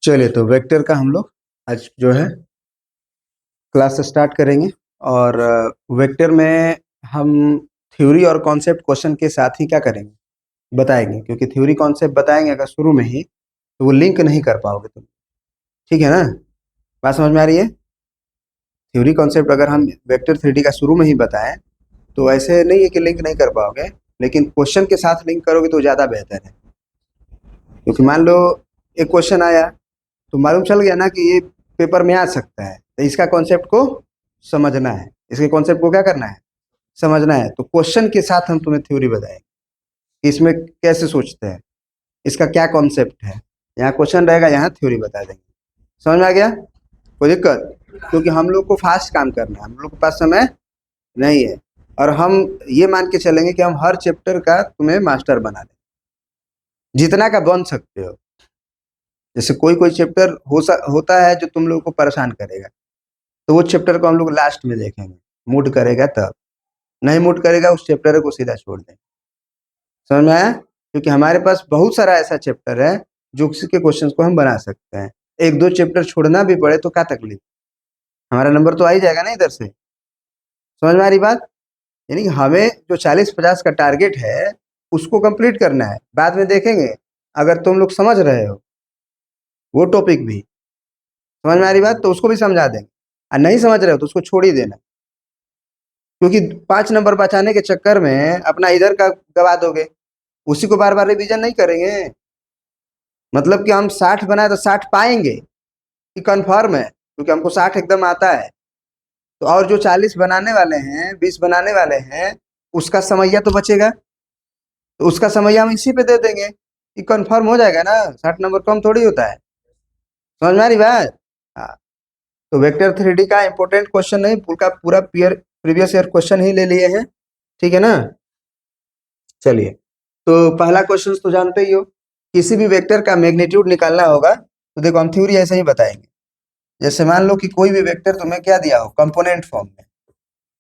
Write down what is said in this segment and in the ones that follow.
चलिए, तो वेक्टर का हम लोग आज जो है क्लास स्टार्ट करेंगे। और वेक्टर में हम थ्योरी और कॉन्सेप्ट क्वेश्चन के साथ ही क्या करेंगे, बताएंगे। क्योंकि थ्योरी कॉन्सेप्ट बताएंगे अगर शुरू में ही, तो वो लिंक नहीं कर पाओगे तुम। ठीक है ना? बात समझ में आ रही है? थ्योरी कॉन्सेप्ट अगर हम वेक्टर थ्री का शुरू में ही बताएं तो ऐसे नहीं है कि लिंक नहीं कर पाओगे, लेकिन क्वेश्चन के साथ लिंक करोगे तो ज़्यादा बेहतर है। क्योंकि मान लो एक क्वेश्चन आया तो मालूम चल गया ना कि ये पेपर में आ सकता है, तो इसका कॉन्सेप्ट को समझना है, इसके कॉन्सेप्ट को क्या करना है, समझना है। तो क्वेश्चन के साथ हम तुम्हें थ्योरी बताएंगे कि इसमें कैसे सोचते हैं, इसका क्या कॉन्सेप्ट है। यहाँ क्वेश्चन रहेगा, यहाँ थ्योरी बता देंगे। समझ में आ गया? कोई दिक्कत? क्योंकि हम लोग को फास्ट काम करना है, हम लोग के पास समय नहीं है। और हम ये मान के चलेंगे कि हम हर चैप्टर का तुम्हें मास्टर बना दें, जितना का बन सकते हो। जैसे कोई कोई चैप्टर होता है जो तुम लोगों को परेशान करेगा, तो वो चैप्टर को हम लोग लास्ट में देखेंगे, मूड करेगा तब। नहीं मूड करेगा, उस चैप्टर को सीधा छोड़ देंगे। समझ में आया? क्योंकि हमारे पास बहुत सारा ऐसा चैप्टर है जो उसी के क्वेश्चंस को हम बना सकते हैं। एक दो चैप्टर छोड़ना भी पड़े तो क्या तकलीफ, हमारा नंबर तो आ ही जाएगा ना इधर से। समझ में आ रही बात? यानी कि हमें जो 40-50 का टारगेट है उसको कंप्लीट करना है, बाद में देखेंगे। अगर तुम लोग समझ रहे हो वो टॉपिक भी, समझ में आ रही बात, तो उसको भी समझा देंगे। और नहीं समझ रहे हो तो उसको छोड़ ही देना। क्योंकि 5 नंबर बचाने के चक्कर में अपना इधर का गवा दोगे, उसी को बार बार रिवीजन नहीं करेंगे। मतलब कि हम 60 बनाए तो 60 पाएंगे कि कन्फर्म है, क्योंकि हमको 60 एकदम आता है। तो और जो 40 बनाने वाले हैं, 20 बनाने वाले हैं, उसका समैया तो बचेगा, तो उसका समैया हम इसी पे दे देंगे कि कन्फर्म हो जाएगा ना। 60 नंबर कम थोड़ी होता है। समझ में आ रही बात? हाँ। तो वेक्टर थ्री का इंपॉर्टेंट क्वेश्चन नहीं, पूरा पूरा प्रीवियस ईयर क्वेश्चन ही ले लिए हैं। ठीक है ना? चलिए, तो पहला क्वेश्चन तो जानते ही हो, किसी भी वेक्टर का मैग्नीट्यूड निकालना होगा। तो देखो, हम थ्योरी ऐसे ही बताएंगे। जैसे मान लो कि कोई भी वेक्टर तुम्हें क्या दिया हो कंपोनेंट फॉर्म में,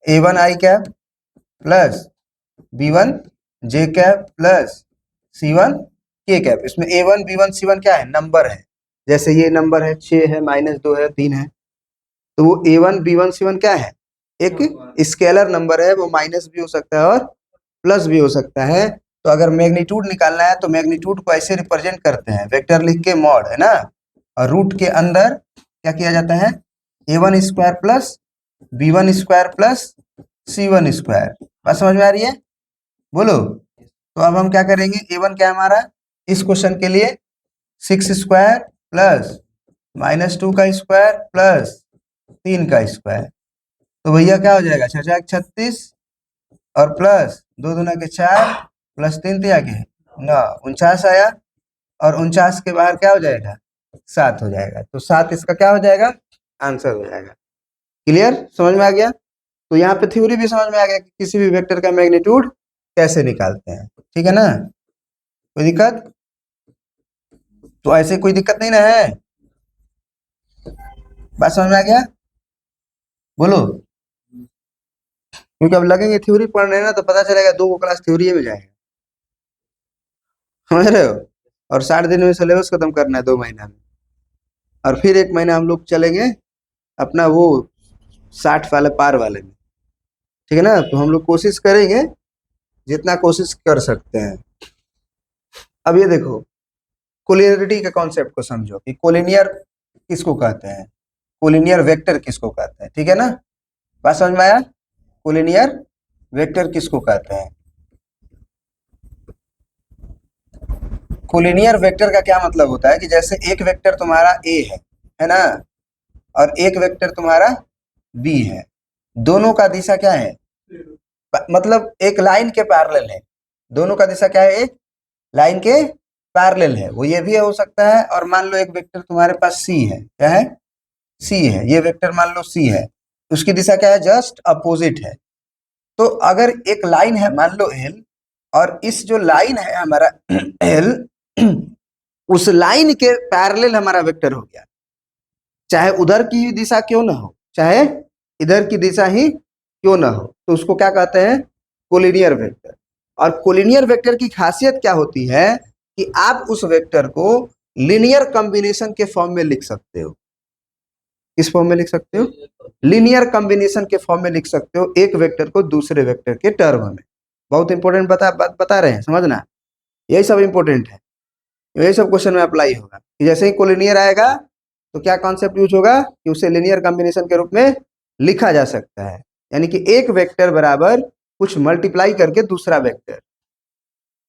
a1 i cap plus b1 j cap plus c1 k cap. इसमें a1 b1 c1 क्या है, नंबर है। जैसे ये नंबर है 6 है, -2 है, 3 है। तो वो a1 b1 c1 क्या है, एक स्केलर नंबर है। वो माइनस भी हो सकता है और प्लस भी हो सकता है। तो अगर मैग्नीट्यूड निकालना है तो मैग्नीट्यूड को ऐसे रिप्रेजेंट करते हैं, वेक्टर लिख के मॉड, है ना। और रूट के अंदर क्या किया जाता है, a1 square plus b1 square plus c1 square. बात समझ में आ रही है? बोलो। तो अब हम क्या करेंगे, a1 क्या है हमारा इस क्वेश्चन के लिए, 6 स्क्वायर प्लस -2 का स्क्वायर प्लस 3 का स्क्वायर। तो भैया क्या हो जाएगा, 6 36 और प्लस 2 दूना के 4 प्लस 3 तिया के 9, 49 आया। और 49 के बाहर क्या हो जाएगा, 7 हो जाएगा। तो 7 इसका क्या हो जाएगा, आंसर हो जाएगा। क्लियर? समझ में आ गया? तो यहाँ पे थ्योरी भी समझ में आ गया कि किसी भी वेक्टर का मैग्नीट्यूड कैसे निकालते हैं। ठीक है ना? कोई दिक्कत? तो ऐसे कोई दिक्कत नहीं ना है? बात समझ में आ गया? बोलो। क्योंकि अब लगेंगे थ्योरी पढ़ रहे हैं ना, तो पता चलेगा 2 क्लास थ्योरी में जाएगा। समझ रहे हो? और 60 दिन में सिलेबस खत्म करना है 2 महीना में। और फिर 1 महीना हम लोग चलेंगे अपना वो 60 वाले पार वाले में। ठीक है ना? तो हम लोग कोशिश करेंगे, जितना कोशिश कर सकते हैं। अब ये देखो, कोलिनियरिटी के कॉन्सेप्ट को समझो कि कोलिनियर किसको कहते हैं, कोलिनियर वेक्टर किसको कहते हैं। ठीक है ना? बात समझ में आया? कोलिनियर वेक्टर किसको कहते हैं? कोलिनियर वेक्टर का क्या मतलब होता है कि जैसे एक वेक्टर तुम्हारा a है ना, और एक वेक्टर तुम्हारा b है। दोनों का दिशा क्या है, मतलब एक लाइन के पैरेलल है। दोनों का दिशा क्या है, एक लाइन के पैरेलल है। वो ये भी हो सकता है। और मान लो एक वेक्टर तुम्हारे पास c है, क्या है, c है। ये वेक्टर मान लो c है, उसकी दिशा क्या है, जस्ट अपोजिट है। तो अगर एक लाइन है मान लो l, और इस जो लाइन है हमारा l, उस लाइन के पैरेलल हमारा वेक्टर हो गया, चाहे उधर की दिशा क्यों ना हो, चाहे इधर की दिशा ही क्यों ना हो, तो उसको क्या कहते हैं, कोलिनियर वेक्टर। और कोलिनियर वेक्टर की खासियत क्या होती है कि आप उस वेक्टर को लीनियर कॉम्बिनेशन के फॉर्म में लिख सकते हो। किस फॉर्म में लिख सकते हो? लीनियर कॉम्बिनेशन के फॉर्म में लिख सकते हो, एक वेक्टर को दूसरे वेक्टर के टर्म में। बहुत इंपॉर्टेंट बता रहे हैं, समझना, यही सब इंपॉर्टेंट है, यही सब क्वेश्चन में अप्लाई होगा कि जैसे ही कोलिनियर आएगा तो क्या कॉन्सेप्ट यूज होगा कि उसे लीनियर कॉम्बिनेशन के रूप में लिखा जा सकता है, यानी कि एक वेक्टर बराबर कुछ मल्टीप्लाई करके दूसरा वेक्टर।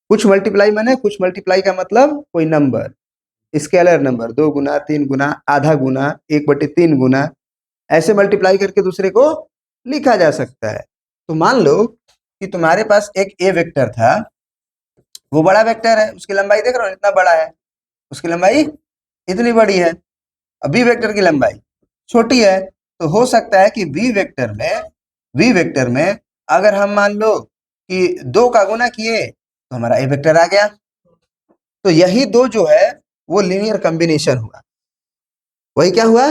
कुछ मल्टीप्लाई माने, कुछ मल्टीप्लाई का मतलब कोई नंबर, स्केलर नंबर, 2 गुना, 3 गुना, आधा गुना, 1/3 गुना, ऐसे मल्टीप्लाई करके दूसरे को लिखा जा सकता है। तो मान लो कि तुम्हारे पास एक ए वेक्टर था, वो बड़ा वेक्टर है, उसकी लंबाई देख रहे हो इतना बड़ा है, उसकी लंबाई इतनी बड़ी है। अब बी वेक्टर की लंबाई छोटी है, तो हो सकता है कि बी वेक्टर में अगर हम मान लो कि 2 का गुना किए तो हमारा ए वेक्टर आ गया। तो यही दो जो है वो लीनियर कॉम्बिनेशन हुआ। वही क्या हुआ?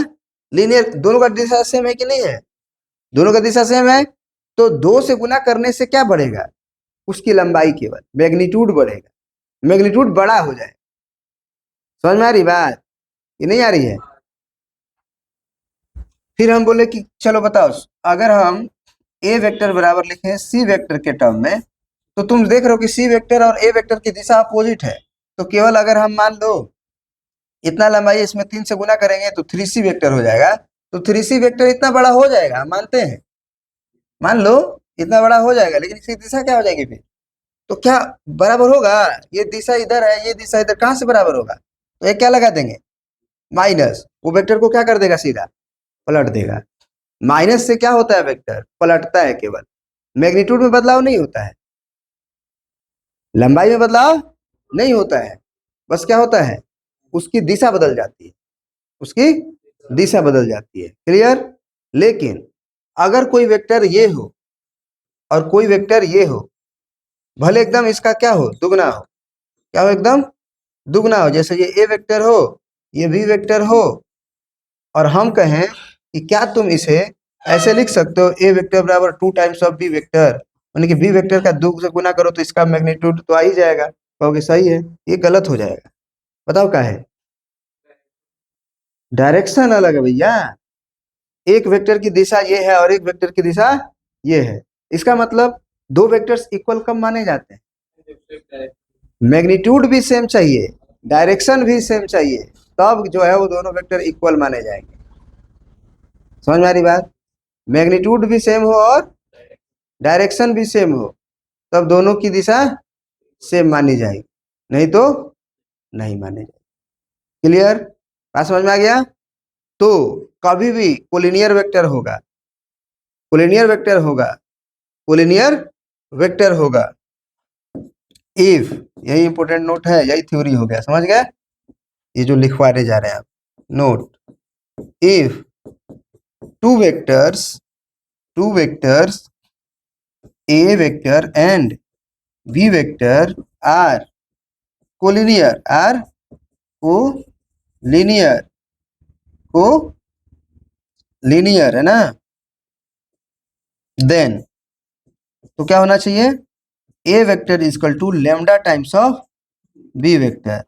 लीनियर। दोनों का दिशा सेम है कि नहीं है? दोनों का दिशा सेम है, तो 2 से गुना करने से क्या बढ़ेगा? उसकी लंबाई, केवल मैग्नीट्यूड बढ़ेगा, मैग्नीट्यूड बड़ा हो जाए। समझ में आ रही बात? ये नहीं आ रही है? फिर हम बोले कि चलो बताओ, अगर हम ए वेक्टर बराबर लिखें सी वेक्टर के टर्म में, तो तुम देख रहे हो कि सी वेक्टर और ए वेक्टर की दिशा अपोजिट है। तो केवल अगर हम मान लो इतना लंबाई इसमें 3 से गुना करेंगे तो 3c वेक्टर हो जाएगा। तो 3c वेक्टर इतना बड़ा हो जाएगा, हम मानते हैं, मान लो इतना बड़ा हो जाएगा, लेकिन इसकी दिशा क्या हो जाएगी फिर? तो क्या बराबर होगा? ये दिशा इधर है, ये दिशा इधर, कहां से बराबर होगा? तो ये क्या लगा देंगे? माइनस। वो वेक्टर को क्या कर देगा? सीधा पलट देगा। माइनस से क्या होता है? वेक्टर पलटता है केवल, मैग्नीट्यूड में बदलाव नहीं होता है, लंबाई में बदलाव नहीं होता है, बस क्या होता है? उसकी दिशा बदल जाती है, उसकी दिशा बदल जाती है। क्लियर? लेकिन अगर कोई वेक्टर ये हो और कोई वेक्टर ये हो, भले एकदम इसका क्या हो? दुगना हो। क्या हो? एकदम दुगना हो। जैसे ये ए वेक्टर हो, ये बी वेक्टर हो, और हम कहें कि क्या तुम इसे ऐसे लिख सकते हो, ए वेक्टर बराबर 2 टाइम्स ऑफ बी वेक्टर, यानी कि बी वेक्टर का 2 से गुना करो तो इसका मैग्नीट्यूड तो आ ही जाएगा। कहोगे सही है, ये गलत हो जाएगा। बताओ क्या है? डायरेक्शन अलग है भैया। एक वेक्टर की दिशा ये है और एक वेक्टर की दिशा ये है। इसका मतलब दो वेक्टर्स इक्वल कब माने जाते हैं? मैग्नीट्यूड भी सेम चाहिए, डायरेक्शन भी सेम चाहिए, तब जो है वो दोनों वेक्टर इक्वल माने जाएंगे। समझ में आ रही बात? मैग्नीट्यूड भी सेम हो और डायरेक्शन भी सेम हो, तब दोनों की दिशा सेम मानी जाएगी, नहीं तो नहीं मानी जाएगी। क्लियर? बात समझ में आ गया? तो कभी भी कोलिनियर वेक्टर होगा, कोलिनियर वेक्टर होगा, कोलिनियर वेक्टर होगा इफ, यही इंपॉर्टेंट नोट है, यही थ्योरी हो गया, समझ गए? ये जो लिखवाने जा रहे हैं आप, note, if two vectors, two vectors A vector and B vector are collinear, are collinear, collinear है ना, देन तो क्या होना चाहिए? A vector is equal to lambda times of B vector,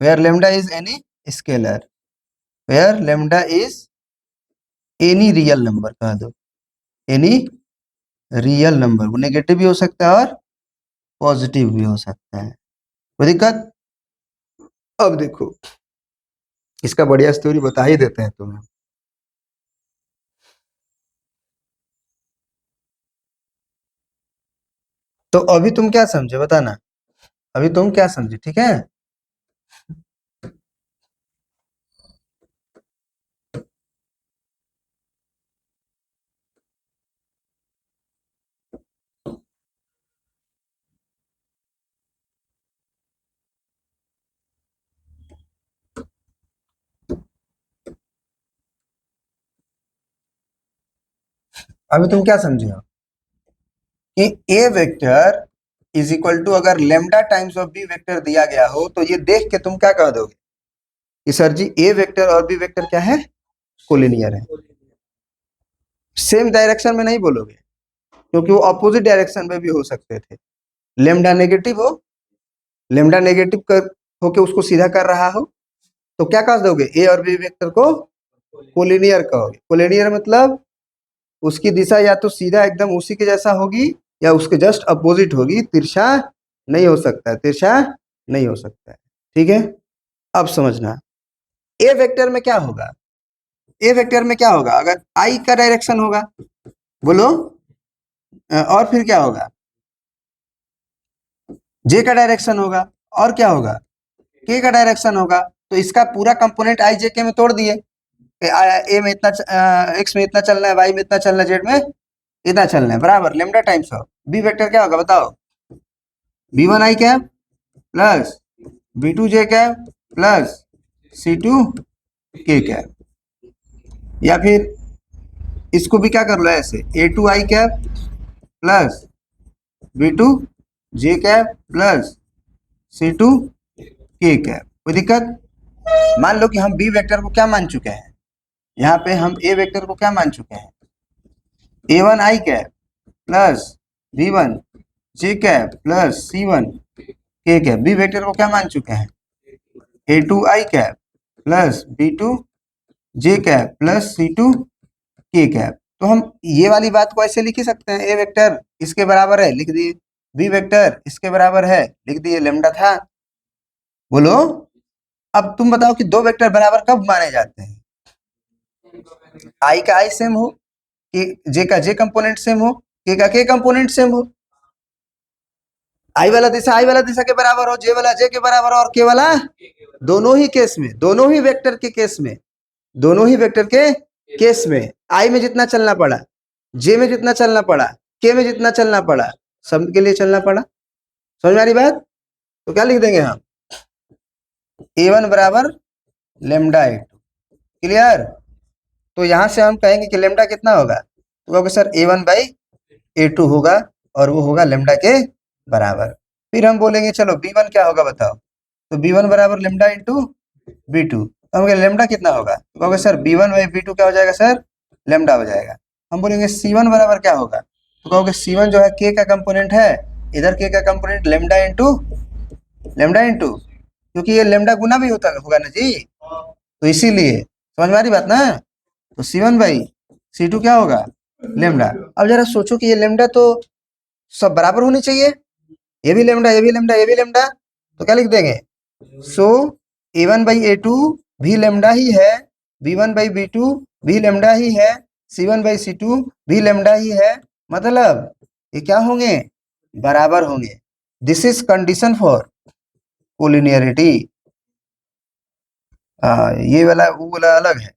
where lambda is any scalar, where lambda is any real number, कह दो any real number. वो negative भी हो सकता है और पॉजिटिव भी हो सकता है, कोई दिक्कत? अब देखो, इसका बढ़िया स्टोरी बता ही देते हैं तुम्हें। तो अभी तुम क्या समझे बताना, अभी तुम क्या समझे? ठीक है, अभी तुम क्या समझे हो कि A vector is equal to, अगर lambda times of B vector दिया गया हो तो ये देख के तुम क्या कह दोगे कि सर जी ए वेक्टर और बी वेक्टर क्या है? कोलिनियर है। सेम डायरेक्शन में नहीं बोलोगे, क्योंकि वो अपोजिट डायरेक्शन में भी हो सकते थे। लेमडा नेगेटिव हो, लेमडा नेगेटिव कर होके उसको सीधा कर रहा हो, तो क्या कह दोगे, ए और बी वेक्टर को कोलिनियर कहोगे। कोलिनियर मतलब उसकी दिशा या तो सीधा एकदम उसी के जैसा होगी या उसके जस्ट अपोजिट होगी, तिरछा नहीं हो सकता है, तिरछा नहीं हो सकता है। ठीक है, अब समझना ए वेक्टर में क्या होगा। ए वेक्टर में क्या होगा, अगर आई का डायरेक्शन होगा, बोलो, और फिर क्या होगा, जे का डायरेक्शन होगा, और क्या होगा, के का डायरेक्शन होगा। तो इसका पूरा कंपोनेंट आई जे के में तोड़ दिए, ए में इतना, एक्स में इतना चलना है, वाई में इतना चलना है, जेड में इतना चलना है, बराबर lambda times of B vector क्या होगा बताओ, B one I cap plus B two J cap plus C two K cap. या फिर इसको भी क्या कर लो ऐसे, A two I cap plus B two J cap plus C two K cap. कोई दिक्कत। मान लो कि हम बी वेक्टर को क्या मान चुके हैं, यहाँ पे हम ए वेक्टर को क्या मान चुके हैं, A one I cap plus B one J cap plus C one K cap. B vector को क्या मान चुके हैं, A two I cap plus B two J cap plus C two K cap. तो हम ये वाली बात को ऐसे लिख ही सकते हैं, ए वेक्टर इसके बराबर है लिख दिए, बी वेक्टर इसके बराबर है लिख दिए, लेमडा था। बोलो, अब तुम बताओ कि दो वेक्टर बराबर कब माने जाते हैं, आई का आई सेम हो, कि जे का जे कंपोनेंट सेम हो, के का के कंपोनेंट सेम हो। आई वाला दिशा के बराबर हो, जे वाला जे के बराबर हो, और के वाला दोनों ही केस में, दोनों ही वेक्टर के केस में, दोनों ही वेक्टर के केस में आई में जितना चलना पड़ा, जे में जितना चलना पड़ा, के में जितना चलना पड़ा, सब के लिए चलना पड़ा। समझ में आ रही बात। तो क्या लिख देंगे हम, ए वन बराबर लेमडा ए टू। क्लियर। तो यहां से हम कहेंगे कि लेमडा कितना होगा, तो कहोगे sir A one by A two होगा, और वो होगा लेमडा के बराबर। फिर हम बोलेंगे चलो बी वन क्या होगा बताओ, तो बी वन बराबर लेमडा इंटू बी टू। तो हम कहेंगे लेमडा कितना होगा, तो कहोगे sir B one by B two क्या हो जाएगा सर, लेमडा हो जाएगा। हम बोलेंगे सी वन बराबर क्या होगा, तो कहोगे सी वन जो है के का कंपोनेंट है, इधर के का कंपोनेंट लेमडा इंटू, क्योंकि ये लेमडा गुना भी होता होगा ना जी, तो इसीलिए। समझ में आ रही बात ना। तो सी वन बाई सी टू क्या होगा, लेमडा। अब जरा सोचो कि ये लेमडा तो सब बराबर होनी चाहिए, ये भी लेमडा, ये भी लेमडा, ये भी लेमडा, तो क्या लिख देंगे, so A one by A two भी लेमडा ही है, B one by B two भी लेमडा ही है, C one by C two भी लेमडा ही है, मतलब ये क्या होंगे, बराबर होंगे। This is condition for collinearity. ये वाला वो वाला अलग है,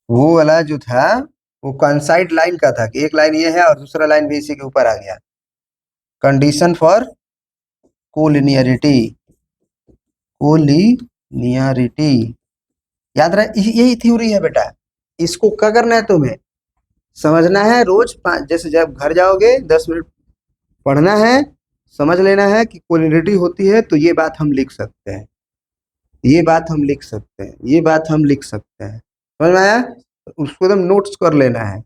वो वाला जो था वो कॉन्साइड लाइन का था, कि एक लाइन ये है और दूसरा लाइन भी इसी के ऊपर आ गया। कंडीशन फॉर कोलिनियरिटी, कोलिनियरिटी याद रहे, यही थ्योरी है बेटा। इसको क्या करना है तुम्हें, समझना है, रोज जैसे जब घर जाओगे 10 मिनट पढ़ना है, समझ लेना है कि कोलिनियरिटी होती है, तो ये बात हम लिख सकते हैं, ये बात हम लिख सकते हैं, ये बात हम लिख सकते हैं। समझ में आया। उसको एकदम नोट्स कर लेना है,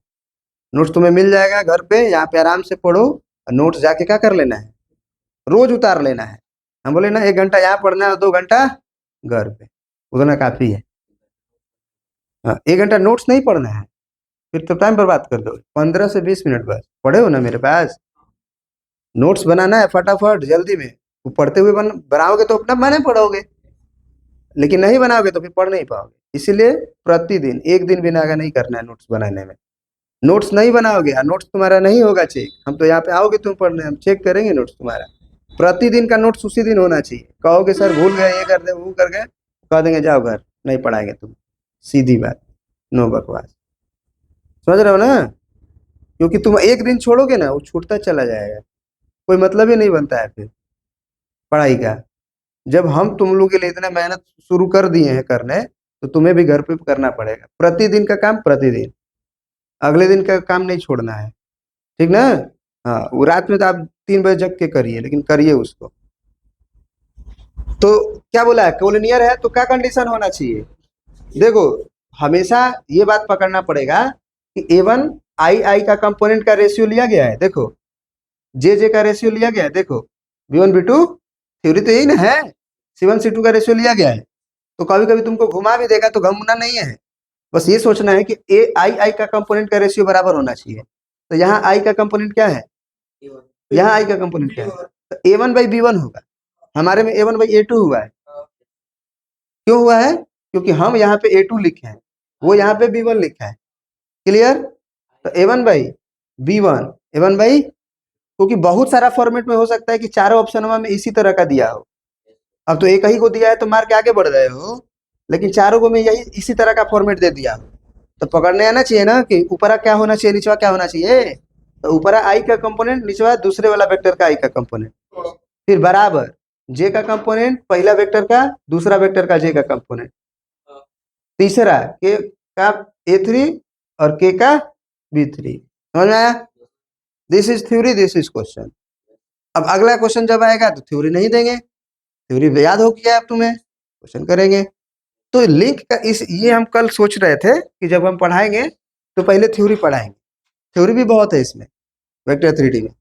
नोट्स तुम्हें मिल जाएगा घर पे, यहाँ पे आराम से पढ़ो, और नोट्स जाके क्या कर लेना है, रोज उतार लेना है। हम बोले ना 1 घंटा यहाँ पढ़ना है और 2 घंटा घर पे, उतना काफी है। हाँ, 1 घंटा नोट्स नहीं पढ़ना है, फिर तो टाइम बर्बाद कर दो। 15 से 20 मिनट बस पढ़े हो ना मेरे पास, नोट्स बनाना है फटाफट जल्दी में। वो पढ़ते हुए बनाओगे तो अपना मैंने पढ़ोगे, लेकिन नहीं बनाओगे तो फिर पढ़ नहीं पाओगे। इसीलिए प्रतिदिन 1 दिन भी नागा नहीं करना है नोट्स बनाने में। नोट्स नहीं बनाओगे और नोट्स तुम्हारा नहीं होगा चेक, हम तो यहाँ पे आओगे तुम पढ़ने, हम चेक करेंगे नोट्स तुम्हारा। प्रतिदिन का नोट्स उसी दिन होना चाहिए। कहोगे सर भूल गए, ये कर दे वो कर गए, कह देंगे जाओ घर, नहीं पढ़ाएंगे तुम, सीधी बात, नो बकवास। समझ रहे हो ना। क्योंकि तुम 1 दिन छोड़ोगे ना, वो छूटता चला जाएगा, कोई मतलब ही नहीं बनता है फिर पढ़ाई का। जब हम तुम लोग के लिए इतना मेहनत शुरू कर दिए हैं करने, तो तुम्हें भी घर पे करना पड़ेगा, प्रतिदिन का काम प्रतिदिन, अगले दिन का काम नहीं छोड़ना है, ठीक ना। हाँ, वो रात में तो आप 3 बजे जग के करिए, लेकिन करिए उसको। तो क्या बोला है, कोलिनियर है तो क्या कंडीशन होना चाहिए, देखो हमेशा ये बात पकड़ना पड़ेगा कि ए वन आई आई का कंपोनेंट का रेशियो लिया गया है, देखो जे जे का रेशियो लिया गया है, देखो B one B two theory तो यही ना है, C1 C2 का रेशियो लिया गया है। तो कभी कभी तुमको घुमा भी देगा तो घूमना नहीं है, बस ये सोचना है कि ए आई का कंपोनेंट का रेशियो बराबर होना चाहिए। तो यहाँ आई का कंपोनेंट क्या है, यहाँ आई का कंपोनेंट क्या है, तो A1/B1 होगा। हमारे में A1/A2 हुआ है, क्यों हुआ है, क्योंकि हम यहाँ पे A2 लिखे हैं, वो यहाँ पे B1 लिखा है। क्लियर। तो A1/B1, A1 क्योंकि बहुत सारा फॉर्मेट में हो सकता है कि चारों ऑप्शन में इसी तरह का दिया हो। अब तो एक ही को दिया है तो मार के आगे बढ़ रहे हो, लेकिन चारों को में यही इसी तरह का फॉर्मेट दे दिया, तो पकड़ने आना चाहिए ना कि ऊपरा क्या होना चाहिए, निचवा क्या होना चाहिए। तो ऊपरा आई का कंपोनेंट, निचवा दूसरे वाला वेक्टर का आई का कंपोनेंट, फिर बराबर जे का कंपोनेंट पहला वेक्टर का, दूसरा वेक्टर का जे का कंपोनेंट, तीसरा के का A3 और के का B3। समझ में आया? This is theory, this is question. अब अगला क्वेश्चन जब आएगा तो थ्योरी नहीं देंगे, थ्योरी याद हो गया अब तुम्हें, क्वेश्चन करेंगे। तो लिंक का इस ये हम कल सोच रहे थे कि जब हम पढ़ाएंगे तो पहले थ्योरी पढ़ाएंगे, थ्योरी भी बहुत है इसमें वेक्टर 3D में।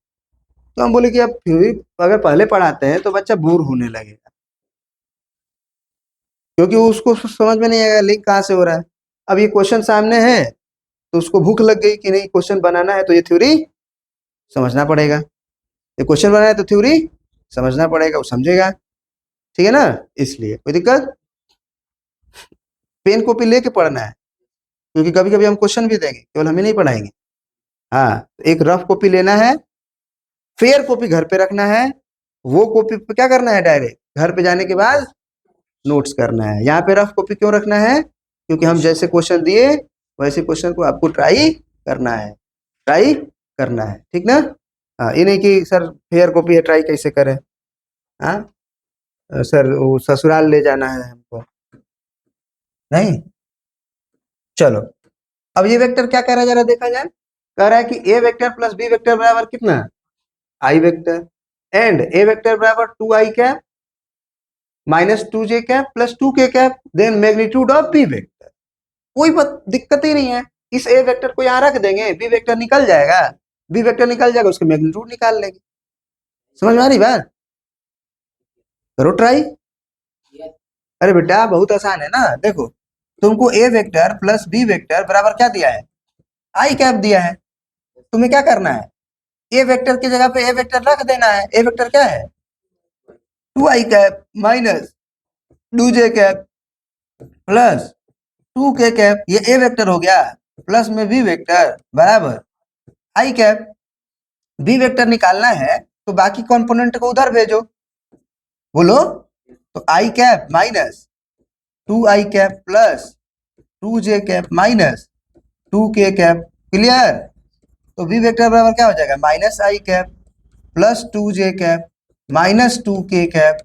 तो हम बोले कि अब थ्योरी अगर पहले पढ़ाते हैं तो बच्चा बोर होने लगेगा, क्योंकि उसको समझ में नहीं आएगा लिंक कहाँ से हो रहा है। अब ये क्वेश्चन सामने है तो उसको भूख लग गई कि नहीं क्वेश्चन बनाना है, तो ये थ्योरी समझना पड़ेगा, ये क्वेश्चन बनाना है तो थ्योरी समझना पड़ेगा, वो समझेगा। ठीक है ना, इसलिए कोई दिक्कत, पेन कॉपी लेके पढ़ना है, क्योंकि कभी कभी हम क्वेश्चन भी देंगे, केवल हम ही नहीं पढ़ाएंगे। हाँ, तो एक रफ कॉपी लेना है, फेयर कॉपी घर पे रखना है, वो कॉपी पे क्या करना है, डायरेक्ट घर पे जाने के बाद नोट्स करना है। यहाँ पे रफ कॉपी क्यों रखना है, क्योंकि हम जैसे क्वेश्चन दिए वैसे क्वेश्चन को आपको ट्राई करना है, ट्राई करना है, ठीक ना। हाँ, ये नहीं कि सर फेयर कॉपी है ट्राई कैसे करें, हाँ सर वो ससुराल ले जाना है हमको, नहीं। चलो, अब ये वेक्टर क्या कह रहा है जरा देखा जाए, कह रहा है कि A vector plus B vector बराबर कितना, I vector, and A vector बराबर 2i cap minus 2j cap plus 2k cap, then magnitude of B vector. कोई दिक्कत ही नहीं है, इस ए वेक्टर को यहाँ रख देंगे, बी वेक्टर निकल जाएगा, बी वेक्टर निकल जाएगा, उसके मैग्नीट्यूड निकाल लेंगे। समझ में आ रही बात, करो ट्राई। अरे बेटा बहुत आसान है ना, देखो तुमको ए वेक्टर प्लस बी वेक्टर बराबर क्या दिया है, आई कैप दिया है। तुम्हें क्या करना है, ए वेक्टर की जगह पे ए वेक्टर रख देना है। ए वेक्टर क्या है, 2i cap minus 2j cap plus 2k cap, ये ए वेक्टर हो गया, प्लस में बी वेक्टर बराबर आई कैप। बी वेक्टर निकालना है तो बाकी कंपोनेंट को उधर भेजो, बोलो। तो I cap minus 2i cap plus 2j cap minus 2k cap. Clear. तो बी वेक्टर बराबर क्या हो जाएगा, minus I cap plus 2j cap minus 2k cap.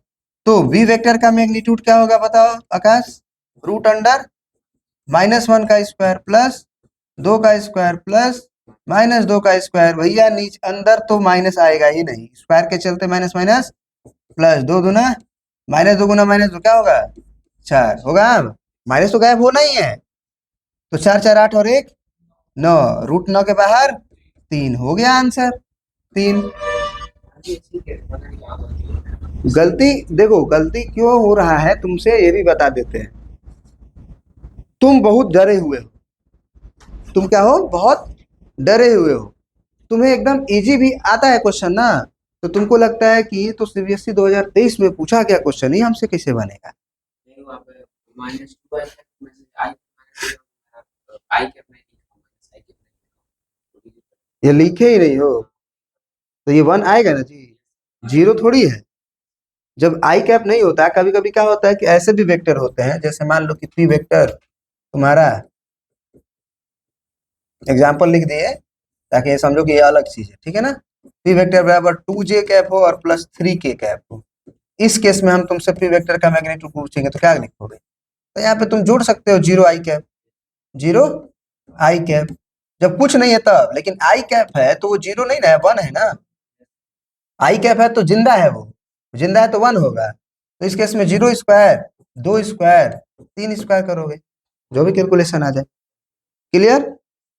तो बी वेक्टर का मैग्नीट्यूड क्या होगा बताओ आकाश, रूट अंडर -1 का स्क्वायर प्लस 2 का स्क्वायर प्लस -2 का स्क्वायर। भैया नीचे अंदर तो माइनस आएगा ही नहीं, स्क्वायर के चलते माइनस माइनस प्लस 2 दूना माइनस 2 गुना माइनस 2 क्या होगा, 4 होगा। अब माइनस तो गायब होना ही है, तो 4 4 8 और 1 9, रूट 9 के बाहर 3, हो गया आंसर 3। गलती देखो, गलती क्यों हो रहा है तुमसे ये भी बता देते हैं। तुम बहुत डरे हुए हो, तुम क्या हो, बहुत डरे हुए हो। तुम्हें एकदम इजी भी आता है क्वेश्चन ना, तो तुमको लगता है कि ये तो सीबीएसई 2023 में पूछा गया क्वेश्चन ही हमसे कैसे बनेगा। ये लिखे ही नहीं हो तो ये 1 आएगा ना जी, 0 थोड़ी है। जब आई कैप नहीं होता, कभी कभी क्या होता है कि ऐसे भी वेक्टर होते हैं, जैसे मान लो कि पी वेक्टर तुम्हारा, एग्जाम्पल लिख दिए ताकि ये समझो कि ये अलग चीज है, ठीक है ना। पी वेक्टर बराबर 2j कैप हो और प्लस 3k कैप हो, इस केस में हम तुमसे पी वेक्टर का मैग्नीट्यूड पूछेंगे तो क्या लिखोगे, तो यहाँ पे तुम जोड़ सकते हो 0 आई कैप, 0 आई कैप। जब कुछ नहीं है तब, लेकिन आई कैप है तो वो 0 नहीं ना है, 1 है ना। आई कैप है तो जिंदा है, वो जिंदा है तो 1 होगा। तो इस केस में 0 स्क्वायर 2 स्क्वायर 3 स्क्वायर करोगे, जो भी कैलकुलेशन आ जाए। क्लियर।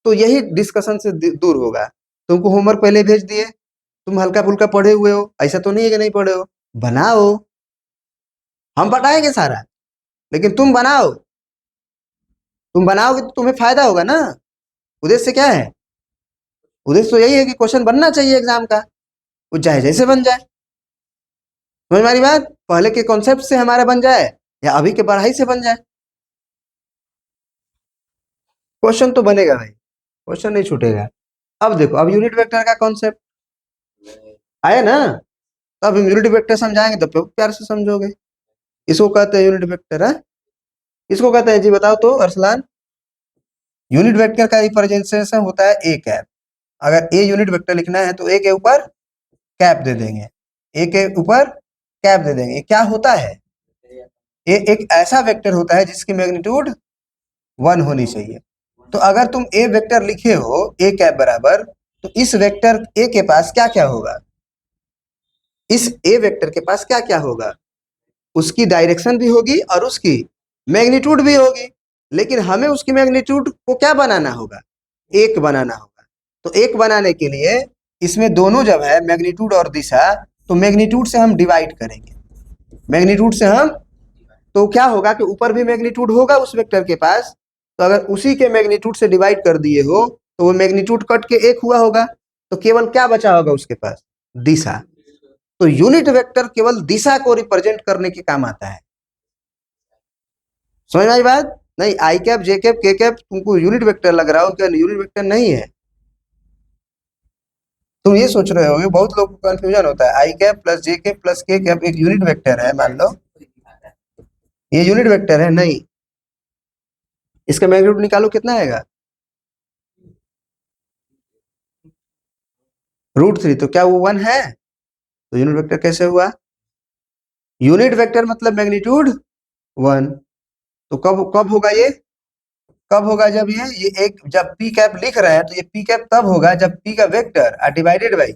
तो यही डिस्कशन से दूर होगा। तुमको होमवर्क पहले भेज दिए, तुम हल्का फुल्का पढ़े हुए हो, ऐसा तो नहीं है कि नहीं पढ़े हो। बनाओ, हम बताएंगे सारा, लेकिन तुम बनाओ। तुम बनाओगे तो तुम्हें फायदा होगा ना। उद्देश्य क्या है? उद्देश्य तो यही है कि क्वेश्चन बनना चाहिए एग्जाम का, वो चाहे जैसे बन जाए। समझ में आ रही बात? पहले के कॉन्सेप्ट से हमारा बन जाए या अभी के पढ़ाई से बन जाए, क्वेश्चन तो बनेगा भाई, क्वेश्चन नहीं छूटेगा। अब देखो, अब यूनिट वेक्टर का कॉन्सेप्ट आया ना, तो अब हम यूनिट वेक्टर समझाएंगे तो प्यार से समझोगे। इसको कहते हैं यूनिट वेक्टर है। इसको कहते हैं जी, बताओ तो अरसलान। यूनिट वेक्टर का रिप्रेजेंटेशन होता है ए कैप। अगर ए यूनिट वेक्टर लिखना है तो ए के ऊपर कैप दे देंगे, ए के ऊपर कैप दे देंगे। क्या होता है? ए एक ऐसा वेक्टर होता है जिसकी मैग्नीट्यूड 1 होनी चाहिए। तो अगर तुम ए वेक्टर लिखे हो ए कैप बराबर, तो इस वेक्टर ए के पास क्या क्या होगा? इस ए वेक्टर के पास क्या क्या होगा? उसकी डायरेक्शन भी होगी और उसकी मैग्नीट्यूड भी होगी। लेकिन हमें उसकी मैग्नीट्यूड को क्या बनाना होगा? एक बनाना होगा। तो एक बनाने के लिए इसमें दोनों जब है मैग्नीट्यूड और दिशा, तो मैग्नीट्यूड से हम डिवाइड करेंगे। मैग्नीट्यूड से हम, तो क्या होगा कि ऊपर भी मैग्नीट्यूड होगा उस वेक्टर के पास, तो अगर उसी के मैग्नीट्यूड से डिवाइड कर दिए हो तो वो मैग्नीट्यूड कट के एक हुआ होगा, तो केवल क्या बचा होगा उसके पास? दिशा। तो यूनिट वेक्टर केवल दिशा को रिप्रेजेंट करने के काम आता है। समझ में आई बात? नहीं, आई कैप जे कैप के कैप तुमको यूनिट वेक्टर लग रहा हो क्या? यूनिट वेक्टर नहीं है। तुम ये सोच रहे होगे, बहुत लोग को कंफ्यूजन होता है, आई cap plus J cap plus के कैप एक यूनिट वेक्टर है, मान लो ये यूनिट वेक्टर है। नहीं, इसका मैग्नीट्यूड निकालो, कितना आएगा? √3। तो क्या वो 1 है? तो यूनिट वेक्टर कैसे हुआ? यूनिट वेक्टर मतलब मैग्नीट्यूड 1। तो कब कब होगा ये? कब होगा? जब ये एक, जब पी कैप लिख रहे हैं तो ये पी कैप तब होगा जब पी का vector R divided by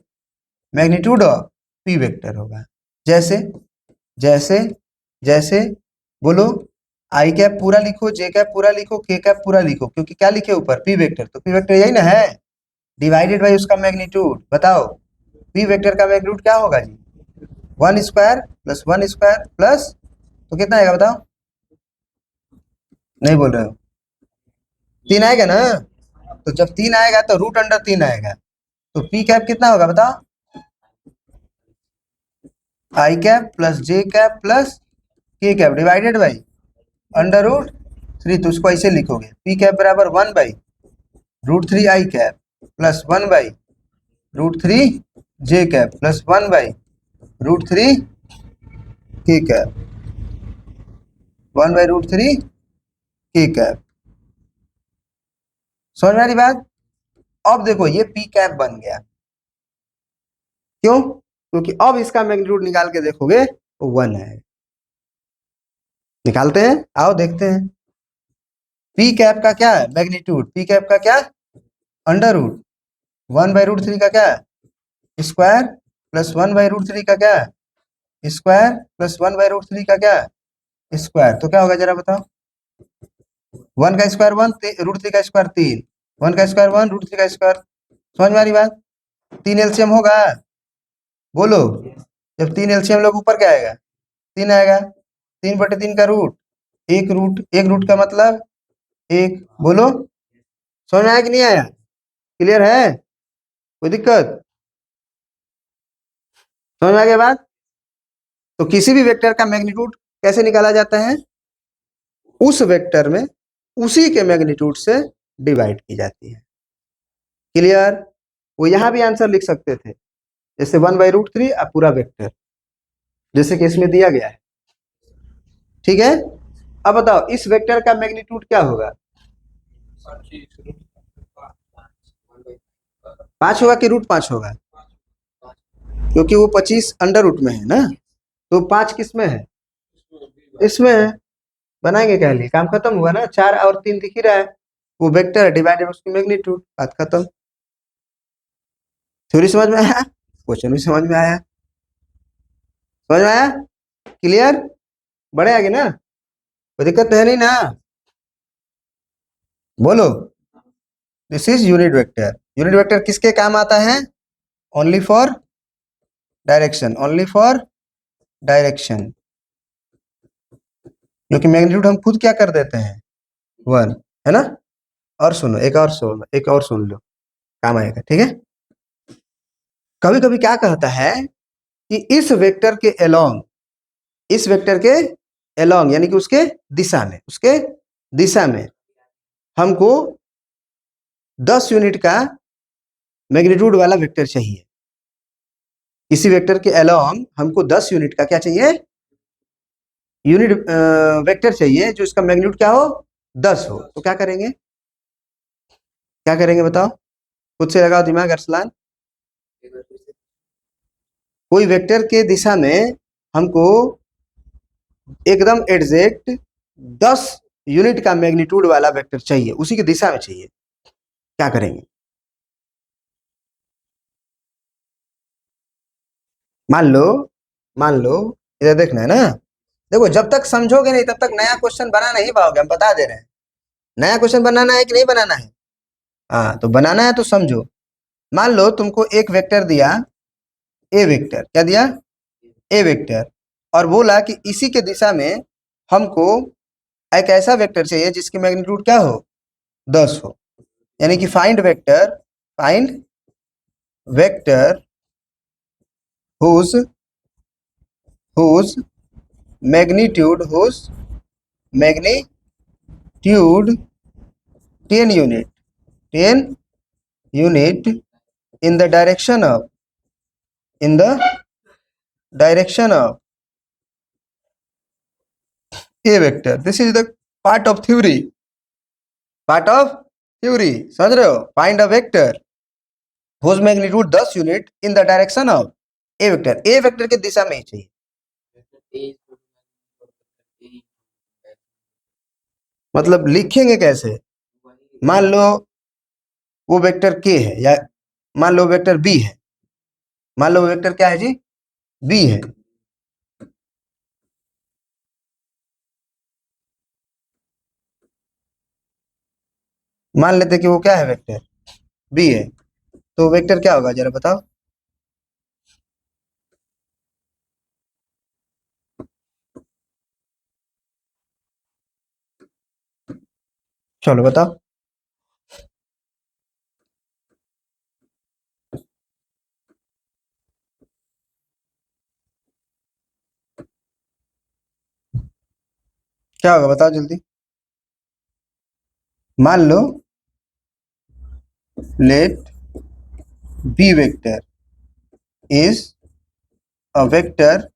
magnitude of P vector होगा। जैसे जैसे जैसे बोलो, आई कैप पूरा लिखो, जे कैप पूरा लिखो, के कैप पूरा लिखो, क्योंकि क्या लिखे ऊपर? P vector. तो पी वेक्टर यही ना है, डिवाइडेड बाई उसका मैग्नीट्यूड। बताओ पी वेक्टर का मैग्नीट्यूड क्या होगा जी? 1 स्क्वायर प्लस 1 स्क्वायर प्लस, तो कितना आएगा बताओ? नहीं बोल रहे हो? 3 आएगा ना। तो जब 3 आएगा तो √3 आएगा। तो पी कैप कितना होगा बताओ? आई cap plus J cap plus के कैप डिवाइडेड बाई √3। तो उसको ऐसे लिखोगे, पी कैप बराबर 1 by √3 I cap plus 1 by √3 j cap plus 1 by √3 के कैप, 1 बाई √3 के कैप। समझ में आ रही बात? अब देखो ये पी कैप बन गया। क्यों? क्योंकि अब इसका मैग्नीट्यूड निकाल के देखोगे तो 1 है। निकालते हैं, आओ देखते हैं। पी कैप का क्या है मैग्नीट्यूड? पी कैप का क्या? √1 बाई √3 का क्या? स्क्वायर प्लस 1 बाई √3 का क्या? स्क्वायर प्लस 1 बाई √3 का क्या? स्क्वायर। तो क्या होगा जरा बताओ? 1 का स्क्वायर 1, √3 का स्क्वायर 3, 1 का स्क्वायर 1, √3 का स्क्वायर। समझ में आ रही बात? 3 एलसीएम होगा, बोलो। जब 3 एलसीएम लोग ऊपर क्या आएगा? 3 आएगा। 3/3 का रूट, एक रूट का मतलब एक। बोलो समझ में आया कि नहीं आया? क्लियर है? कोई दिक्कत? समझ में आ गया बात? तो किसी भी वेक्टर का मैग्नीट्यूड कैसे निकाला जाता है? उस वेक्टर में उसी के मैग्नीट्यूड से डिवाइड की जाती है। क्लियर? वो यहां भी आंसर लिख सकते थे, जैसे 1 बाई √3 अब पूरा वेक्टर, जैसे कि इसमें दिया गया है। ठीक है? अब बताओ इस वेक्टर का मैग्नीट्यूड क्या होगा? 5 होगा कि √5 होगा? क्योंकि वो 25 अंडर रूट में है ना, तो 5 किस में है? इसमें है। बनाएंगे क्या लिए? काम खत्म हुआ ना, 4 और 3 दिख ही रहा है, वो वेक्टर डिवाइडेड उसकी मैग्नीट्यूड, बात खत्म। थ्योरी समझ में आया? क्वेश्चन भी समझ में आया? समझ में आया? क्लियर? बड़े आगे ना, कोई दिक्कत है नहीं ना? बोलो। This is unit vector. Unit vector किसके काम आता है? Only for direction, only for direction, क्योंकि मैग्नीट्यूड हम खुद क्या कर देते हैं, 1, है ना। और सुनो, एक और सुन लो, काम आएगा, ठीक है। कभी कभी क्या कहता है कि इस वेक्टर के अलोंग, इस वेक्टर के अलोंग यानी कि उसके दिशा में हमको 10 यूनिट का मैग्नीट्यूड वाला वेक्टर चाहिए। इसी वेक्टर के अलोंग हमको 10 यूनिट का क्या चाहिए, यूनिट वेक्टर चाहिए जो इसका मैग्नीट्यूड क्या हो, 10 हो। तो क्या करेंगे, क्या करेंगे बताओ, खुद से लगाओ दिमाग अरसलान। कोई वेक्टर के दिशा में हमको एकदम एग्जैक्ट 10 यूनिट का मैग्नीट्यूड वाला वेक्टर चाहिए, उसी की दिशा में चाहिए, क्या करेंगे। मान लो इधर देखना है ना। देखो, जब तक समझोगे नहीं तब तक नया क्वेश्चन बना नहीं पाओगे, हम बता दे रहे हैं। नया क्वेश्चन बनाना है कि नहीं बनाना है, हाँ तो बनाना है तो समझो। मान लो तुमको एक वेक्टर दिया, ए वेक्टर, क्या दिया, ए वेक्टर, और बोला कि इसी के दिशा में हमको एक ऐसा वेक्टर चाहिए जिसकी मैग्नीट्यूड क्या हो, 10 हो। यानी कि find vector whose whose magnitude 10 unit in the direction of a vector. This is the part of theory, समझ रहे हो। Find a vector whose magnitude 10 unit in the direction of a vector, a vector के दिशा में ही चाहिए। मतलब लिखेंगे कैसे, मान लो वो वेक्टर k है, या मान लो वेक्टर b है, मान लो वेक्टर क्या है जी, b है। मान लेते कि वो क्या है, वेक्टर b है, तो वेक्टर क्या होगा जरा बताओ। चलो बताओ। क्या होगा बताओ जल्दी। मान लो let b vector is a vector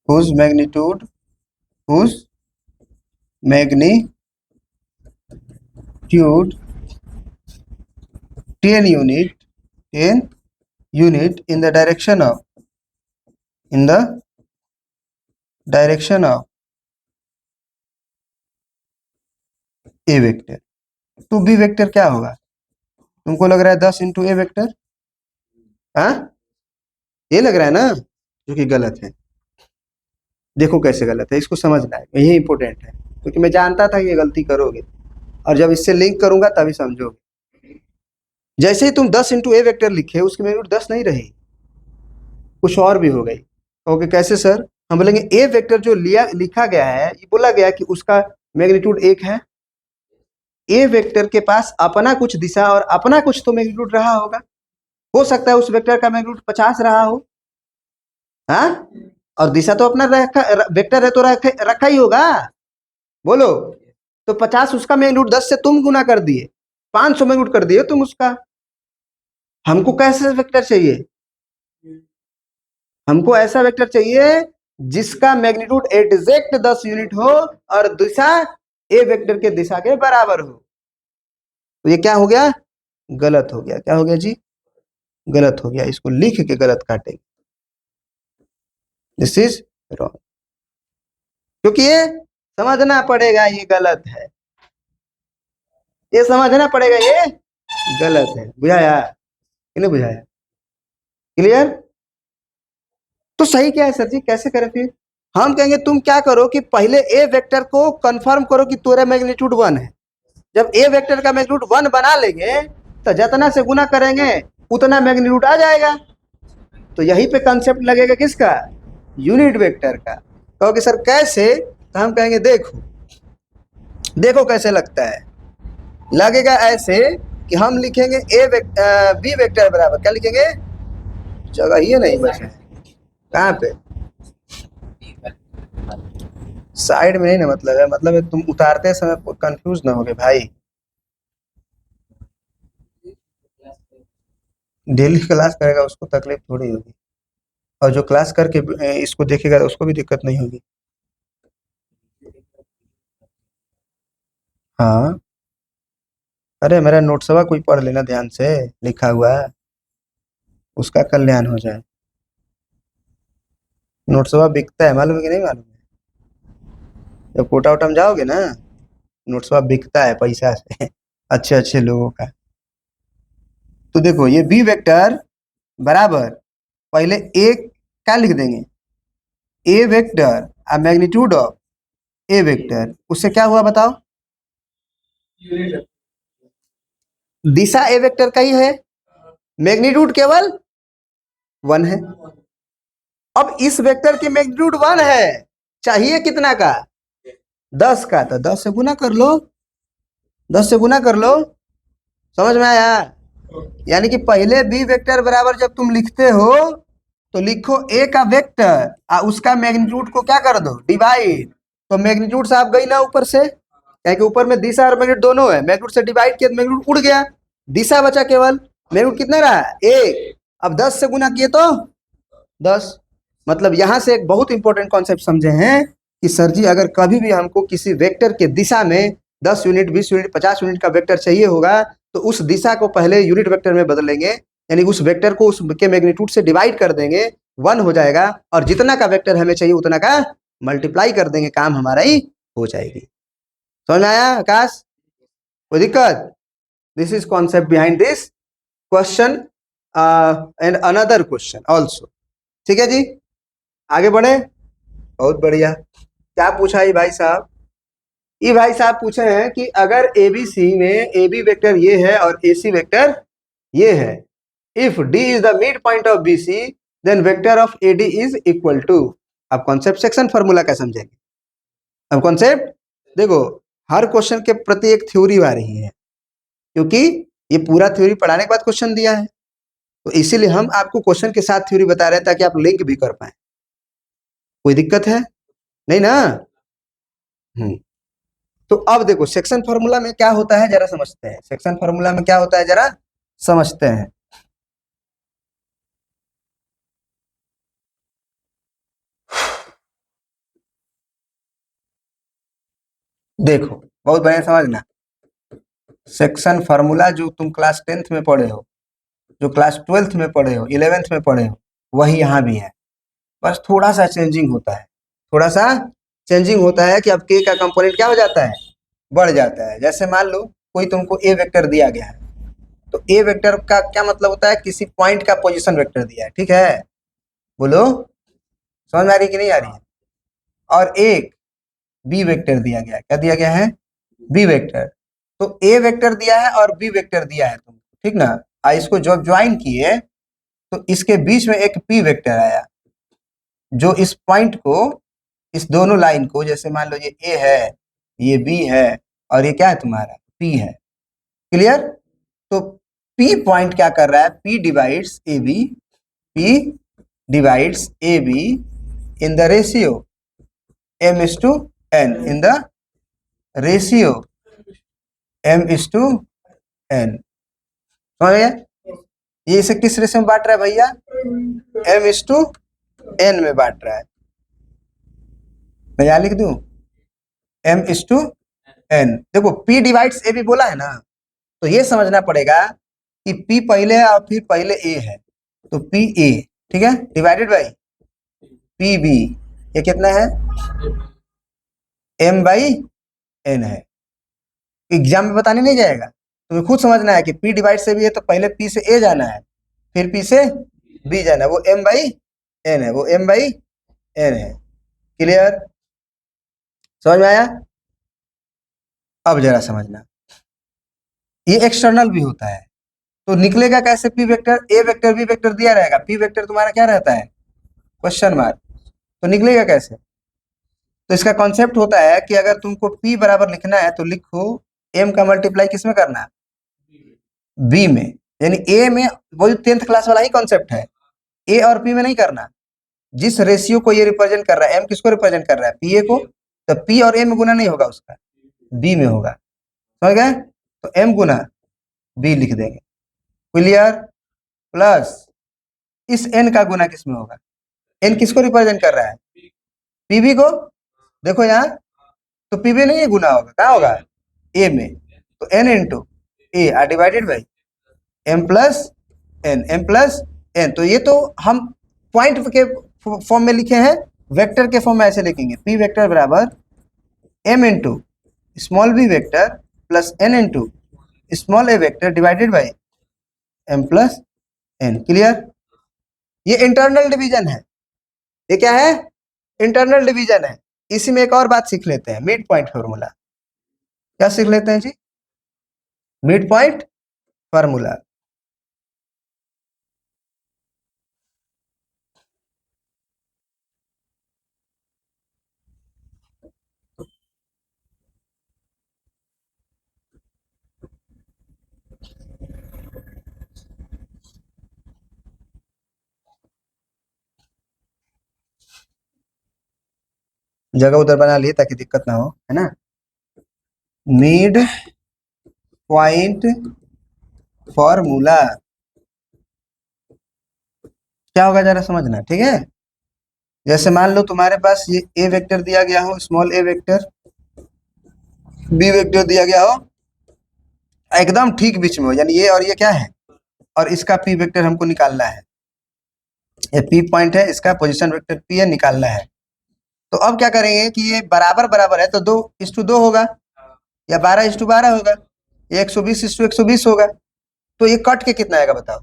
whose magnitude 10 unit in the direction of a vector. तो b वेक्टर क्या होगा, तुमको लग रहा है 10 इंटू ए वेक्टर, हाँ ये लग रहा है ना, जो कि गलत है। देखो कैसे गलत है, इसको समझना है, यही इंपॉर्टेंट है, क्योंकि मैं जानता था कि ये गलती करोगे, और जब इससे लिंक करूंगा तभी समझोगे। जैसे ही तुम 10 इंटू ए वेक्टर लिखे, उसकी मैग्नीट्यूड 10 नहीं रही, कुछ और भी हो गई। ओके कैसे सर, हम बोलेंगे ए वेक्टर जो लिखा गया है, ये बोला गया कि उसका मैग्नीट्यूड 1 है। ए वेक्टर के पास अपना कुछ दिशा और अपना कुछ तो मैग्नीट्यूड रहा होगा, हो सकता है उस वेक्टर का मैग्नीट्यूड 50 रहा हो, हाँ, और दिशा तो अपना वेक्टर है तो रखा ही होगा, बोलो। तो 50 उसका मैग्नीट्यूड 10 से तुम गुना कर दिए, 500 मैग्नीट्यूड कर दिए तुम उसका। हमको कैसे वेक्टर चाहिए, हमको ऐसा वेक्टर चाहिए जिसका मैग्नीट्यूड एग्जैक्ट 10 यूनिट हो और दिशा ए वेक्टर के दिशा के बराबर हो। तो ये क्या हो गया, गलत हो गया, क्या हो गया जी, गलत हो गया, इसको लिख के गलत काटेंगे, दिस इज रॉन्ग, क्योंकि ये समझना पड़ेगा ये गलत है, ये समझना पड़ेगा ये गलत है। बुझाया कि नहीं बुझाया, क्लियर। तो सही क्या है सर जी, कैसे करें फिर। हम कहेंगे तुम क्या करो कि पहले ए वेक्टर को कंफर्म करो कि तेरा मैग्नीट्यूड 1 है। जब ए वेक्टर का मैग्नीट्यूड 1 बना लेंगे तो जितना से गुना करेंगे उतना मैग्नीट्यूड आ जाएगा। तो यहीं पे कंसेप्ट लगेगा किसका, यूनिट वेक्टर का। कहोगे सर कैसे, तो हम कहेंगे देखो, देखो कैसे लगता है। लगेगा ऐसे कि हम लिखेंगे बी वेक्टर बराबर क्या लिखेंगे, जगह ही नहीं बस है, कहाँ पे, साइड में नहीं ना, मतलब है तुम उतारते समय कंफ्यूज ना होगे भाई। डेली क्लास करेगा उसको तकलीफ थोड़ी होगी, और जो क्लास करके इसको देखेगा उसको भी दिक्कत नहीं होगी। हाँ, अरे मेरा नोट्सवा कोई पढ़ लेना ध्यान से, लिखा हुआ है, उसका कल्याण हो जाए। नोट्सवा बिकता है, मालूम है कि नहीं मालूम है? जब कोटा वोटा में जाओगे ना, नोट्सवा बिकता है पैसा से अच्छे अच्छे लोगों का। तो देखो ये बी वेक्टर बराबर, पहले ए क्या लिख देंगे, ए वेक्टर आ मैग्नीट्यूड ऑफ ए वेक्टर, उससे क्या हुआ बताओ, दिशा ए वेक्टर का ही है, मैग्नीट्यूड केवल 1 है। अब इस वेक्टर की मैग्नीट्यूड 1 है, चाहिए कितना का, 10 का, तो 10 से गुना कर लो, 10 से गुना कर लो, समझ में आया? यानी कि पहले बी वेक्टर बराबर जब तुम लिखते हो तो लिखो ए का वेक्टर और उसका मैग्नीट्यूड को क्या कर दो, डिवाइड। तो मैग्नीट्यूड साहब गई ना ऊपर से, क्या कि ऊपर में दिशा और मैग्नीट्यूड दोनों है, मैग्नीट्यूड से डिवाइड किया तो मैग्नीट्यूड उड़ गया, दिशा बचा केवल, मैग्नीट्यूड कितना रहा, एक। अब 10 से गुना किए तो 10। मतलब यहां से एक बहुत इंपॉर्टेंट कॉन्सेप्ट समझे हैं कि सर जी अगर कभी भी हमको किसी वेक्टर के दिशा में 10 यूनिट 20 यूनिट 50 यूनिट का वेक्टर चाहिए होगा तो उस दिशा को पहले यूनिट वेक्टर में बदलेंगे, यानी उस वेक्टर को उसके मैग्नीट्यूड से डिवाइड कर देंगे, 1 हो जाएगा, और जितना का वेक्टर हमें चाहिए उतना का मल्टीप्लाई कर देंगे, काम हमारा ही हो जाएगी। समझ में आया आकाश, कोई दिक्कत? This is concept behind this question and another question also. ठीक है जी, आगे बढ़े। बहुत बढ़िया। क्या पूछा ये भाई साहब, ये भाई साहब पूछे हैं कि अगर एबीसी में ए बी वेक्टर ये है और ए सी वेक्टर ये है, if D is the mid point of B C then vector of A D is equal to. अब कॉन्सेप्ट सेक्शन फॉर्मूला क्या समझेंगे, अब कॉन्सेप्ट देखो, हर क्वेश्चन के प्रति एक थ्योरी आ रही है, क्योंकि ये पूरा थ्योरी पढ़ाने के बाद क्वेश्चन दिया है, तो इसीलिए हम आपको क्वेश्चन के साथ थ्योरी बता रहे हैं ताकि आप लिंक भी कर पाए। कोई दिक्कत है नहीं ना? तो अब देखो सेक्शन फार्मूला में क्या होता है जरा समझते हैं, सेक्शन फार्मूला में क्या होता है जरा समझते हैं। देखो बहुत बढ़िया समझना, सेक्शन फार्मूला जो तुम क्लास 10th में पढ़े हो, जो क्लास 12th में पढ़े हो, 11th में पढ़े हो, वही यहाँ भी है, बस थोड़ा सा चेंजिंग होता है, थोड़ा सा चेंजिंग होता है कि अब के का कंपोनेंट क्या हो जाता है, बढ़ जाता है। जैसे मान लो कोई तुमको ए वेक्टर दिया गया है, तो ए वेक्टर का क्या मतलब होता है, किसी पॉइंट का पोजीशन वेक्टर दिया है, ठीक है, बोलो समझ में आ रही कि नहीं आ रही है? और एक बी वेक्टर दिया गया, क्या दिया गया है, बी वेक्टर। तो ए वेक्टर दिया है और बी वेक्टर दिया है तुमको, ठीक ना, इसको जब ज्वाइन किए तो इसके बीच में एक पी वेक्टर आया, जो इस पॉइंट को, इस दोनों लाइन को, जैसे मान लो ये ए है, ये बी है, और ये क्या है तुम्हारा पी है, क्लियर? तो पी पॉइंट क्या कर रहा है, P divides A B, P divides A B in the ratio m is to n, in the ratio m is to n। समझ गए? ये इसे किस रेशियो में बांट रहा है भैया, m is to n में बांट रहा है। मैं यहाँ लिख दूं m is to n। देखो p डिवाइड्स a भी बोला है ना, तो ये समझना पड़ेगा कि p पहले है और फिर पहले a है, तो p a, ठीक है, डिवाइडेड बाई p b, ये कितना है, m बाई n है। एग्जाम में बताने नहीं जाएगा, तुम्हें खुद समझना है कि p डिवाइड से भी है तो पहले p से a जाना है, फिर p से b जाना है, वो m बाई n है, वो m बाई n है। क्लियर, समझ में आया? अब जरा समझना, ये एक्सटर्नल भी होता है, तो निकलेगा कैसे, p vector, a vector b vector दिया रहेगा, p वेक्टर तुम्हारा क्या रहता है, क्वेश्चन मार्क, तो निकलेगा कैसे? तो इसका कॉन्सेप्ट होता है कि अगर तुमको P बराबर लिखना है तो लिखो M का मल्टीप्लाई किसमें करना है? B में। यानी A में वही 10th क्लास वाला ही कॉन्सेप्ट है, A और P में नहीं करना। जिस रेशियो को ये रिप्रेजेंट कर रहा है, M किसको रिप्रेजेंट कर रहा है? PA को, तो P और A में गुना नहीं होगा उसका, B में होगा। समझ गए? तो M गुना B लिख देंगे, क्लियर। प्लस इस N का गुना किसमें होगा? N किसको रिप्रेजेंट कर रहा है? PB को। देखो यहाँ, तो PB नहीं है, गुना होगा, कहाँ होगा? A में। तो N into A are divided by M plus N। तो ये तो हम पॉइंट के फॉर्म में लिखे हैं, वेक्टर के फॉर्म में ऐसे लिखेंगे, P वेक्टर बराबर M into small b vector plus N into small a vector divided by M plus N। Clear? ये इंटरनल डिवीजन है। ये क्या है? इंटरनल डिवीजन है। इसी में एक और बात सीख लेते हैं, मिड पॉइंट फॉर्मूला। क्या सीख लेते हैं जी? Mid point formula. जगह उधर बना लिए ताकि दिक्कत ना हो, है ना। मिड पॉइंट फॉर्मूला क्या होगा जरा समझना, ठीक है। जैसे मान लो तुम्हारे पास ये ए वेक्टर दिया गया हो, small A vector, B vector दिया गया हो, एकदम ठीक बीच में हो, यानी ये और ये क्या है, और इसका पी वेक्टर हमको निकालना है। ये पी पॉइंट है, इसका पोजीशन वेक्टर पी है, निकालना है। तो अब क्या करेंगे कि ये बराबर बराबर है तो 2:2 होगा, या 12:12 होगा, या 120:120 होगा। तो ये कट के कितना आएगा बताओ?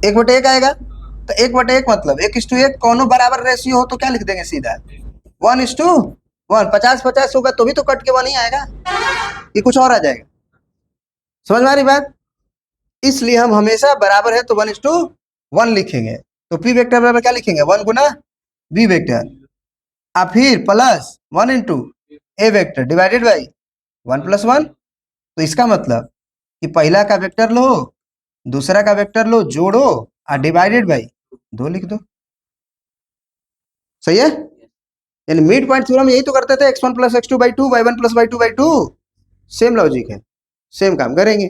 1/1 आएगा। तो 1/1 मतलब 1:1, कोनो बराबर रेशियो हो तो क्या लिख देंगे सीधा? 1:1। 50-50 होगा तो भी तो कट के 1 ही आएगा, ये कुछ और आ जाएगा। समझ में आ रही बात? इसलिए हम हमेशा बराबर है तो 1:1 लिखेंगे। तो पी वेक्टर बराबर क्या लिखेंगे? 1 गुना बी वेक्टर, और फिर plus 1 into A vector divided by 1+1। तो इसका मतलब कि पहला का वेक्टर लो, दूसरा का वेक्टर लो, जोड़ो और डिवाइडेड बाई 2 लिख दो। सही है? यानी मिड पॉइंट थ्योरम यही तो करते थे, x1 + x2/2 y1 + y2/2। Same logic है, सेम काम करेंगे।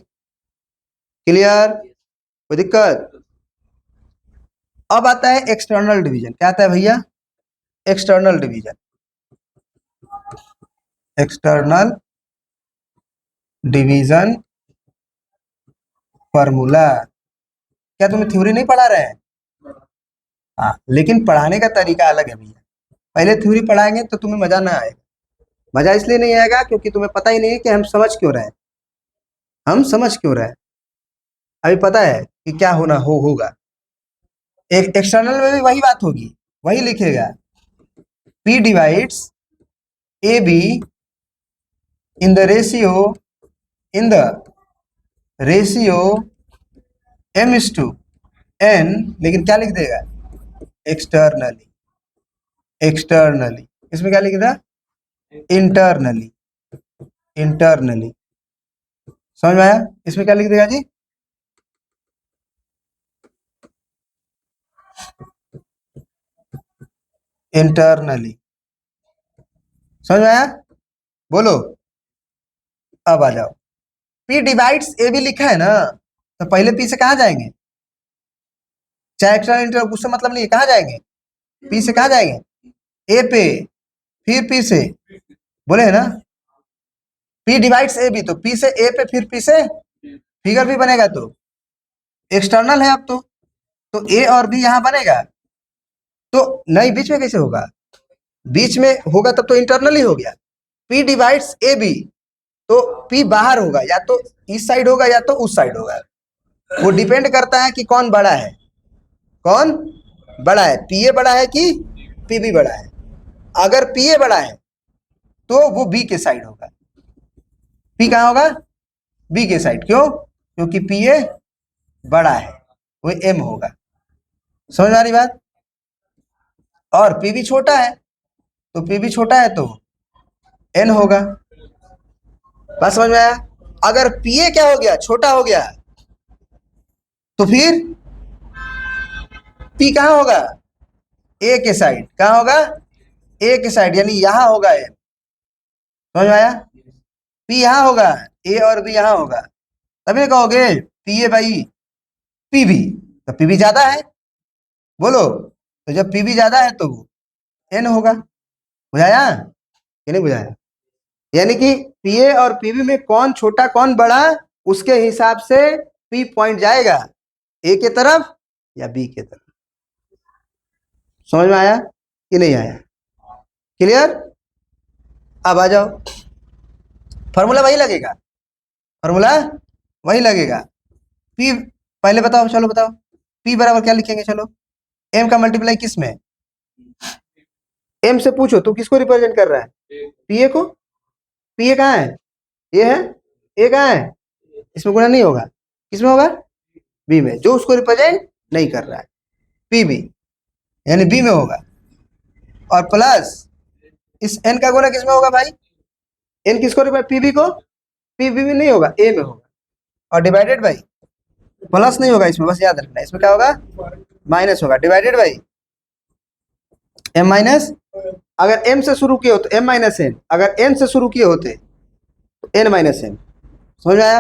क्लियर? कोई दिक्कत? अब आता है एक्सटर्नल डिवीजन। क्या आता है भैया? External division. External division formula. क्या तुम्हें थ्योरी नहीं पढ़ा रहे हैं? हाँ, लेकिन पढ़ाने का तरीका अलग है भैया। पहले थ्योरी पढ़ाएंगे तो तुम्हें मजा ना आएगा। मजा इसलिए नहीं आएगा क्योंकि तुम्हें पता ही नहीं है कि हम समझ क्यों रहे हैं, हम समझ क्यों रहे हैं। अभी पता है कि क्या होना होगा। एक एक्सटर्नल में भी वही बात होगी, वही लिखेगा, P divides AB in the ratio M:n, लेकिन क्या लिख देगा? एक्सटर्नली। एक्सटर्नली इसमें क्या लिखेगा? इंटरनली। इंटरनली। समझ में आया? इसमें क्या लिख देगा जी? इंटरनली। समझ में आया? बोलो। अब आ जाओ, P डिवाइड्स ए भी लिखा है ना, तो पहले P से कहाँ जाएंगे? चाहे एक्स्ट्रा इंटर उससे मतलब नहीं है, कहाँ जाएंगे? P से कहाँ जाएंगे? ए पे, फिर P से, बोले है ना। P डिवाइड्स ए भी, तो P से ए पे फिर P से फिगर भी बनेगा, तो एक्सटर्नल है अब तो ए और बी यहाँ बनेगा। तो नहीं, बीच में कैसे होगा? बीच में होगा तब तो इंटरनल ही हो गया। P डिवाइड्स ए बी, तो P बाहर होगा, या तो इस साइड होगा या तो उस साइड होगा। वो डिपेंड करता है कि कौन बड़ा है, कौन बड़ा है, पीए बड़ा है कि पीबी बड़ा है। अगर पीए बड़ा है तो वो बी के साइड होगा। पी कहाँ होगा? बी के साइड। क्यों? क्योंकि पीए बड़ा है, वो एम होगा। समझ आ रही बात? और पी भी छोटा है, तो पी भी छोटा है तो एन होगा। बात समझ में आया? अगर पी ए क्या हो गया, छोटा हो गया, तो फिर पी कहाँ होगा, ए के साइड। कहाँ होगा, ए के साइड, यानी यहां होगा एन। समझ में आया? पी यहां होगा, ए और बी यहां होगा, तभी कहोगे P A by P B, तो पी बी ज्यादा है। बोलो, तो जब पी बी ज्यादा है तो एन होगा। बुझाया कि नहीं बुझाया? यानी कि पी ए और पी बी में कौन छोटा कौन बड़ा, उसके हिसाब से पी पॉइंट जाएगा, ए के तरफ या बी के तरफ। समझ में आया कि नहीं आया? क्लियर? अब आ जाओ, फॉर्मूला वही लगेगा, फॉर्मूला वही लगेगा। पी पहले बताओ, चलो बताओ, पी बराबर क्या लिखेंगे, चलो। एम का मल्टीप्लाई किस में, एम से पूछो तू किसको रिप्रेजेंट कर रहा है, पी ए को। पी ए कहाँ है, ये है, ए कहाँ है, इसमें गुणा नहीं होगा, किसमें होगा, बी में, जो उसको रिप्रेजेंट नहीं कर रहा है, पी बी, यानी बी में होगा। और प्लस इस एन का गुना किसमें होगा भाई, एन किसको रिप्रेजेंट, पी बी को, पी बी में नहीं होगा, ए में होगा। और डिवाइडेड बाई, प्लस नहीं होगा इसमें, बस याद रखना, इसमें क्या होगा, माइनस होगा, डिवाइडेड बाई एम माइनस, अगर एम से शुरू किए होते एम माइनस एन, अगर एन से शुरू किए होते तो एन माइनस एन। समझ में आया?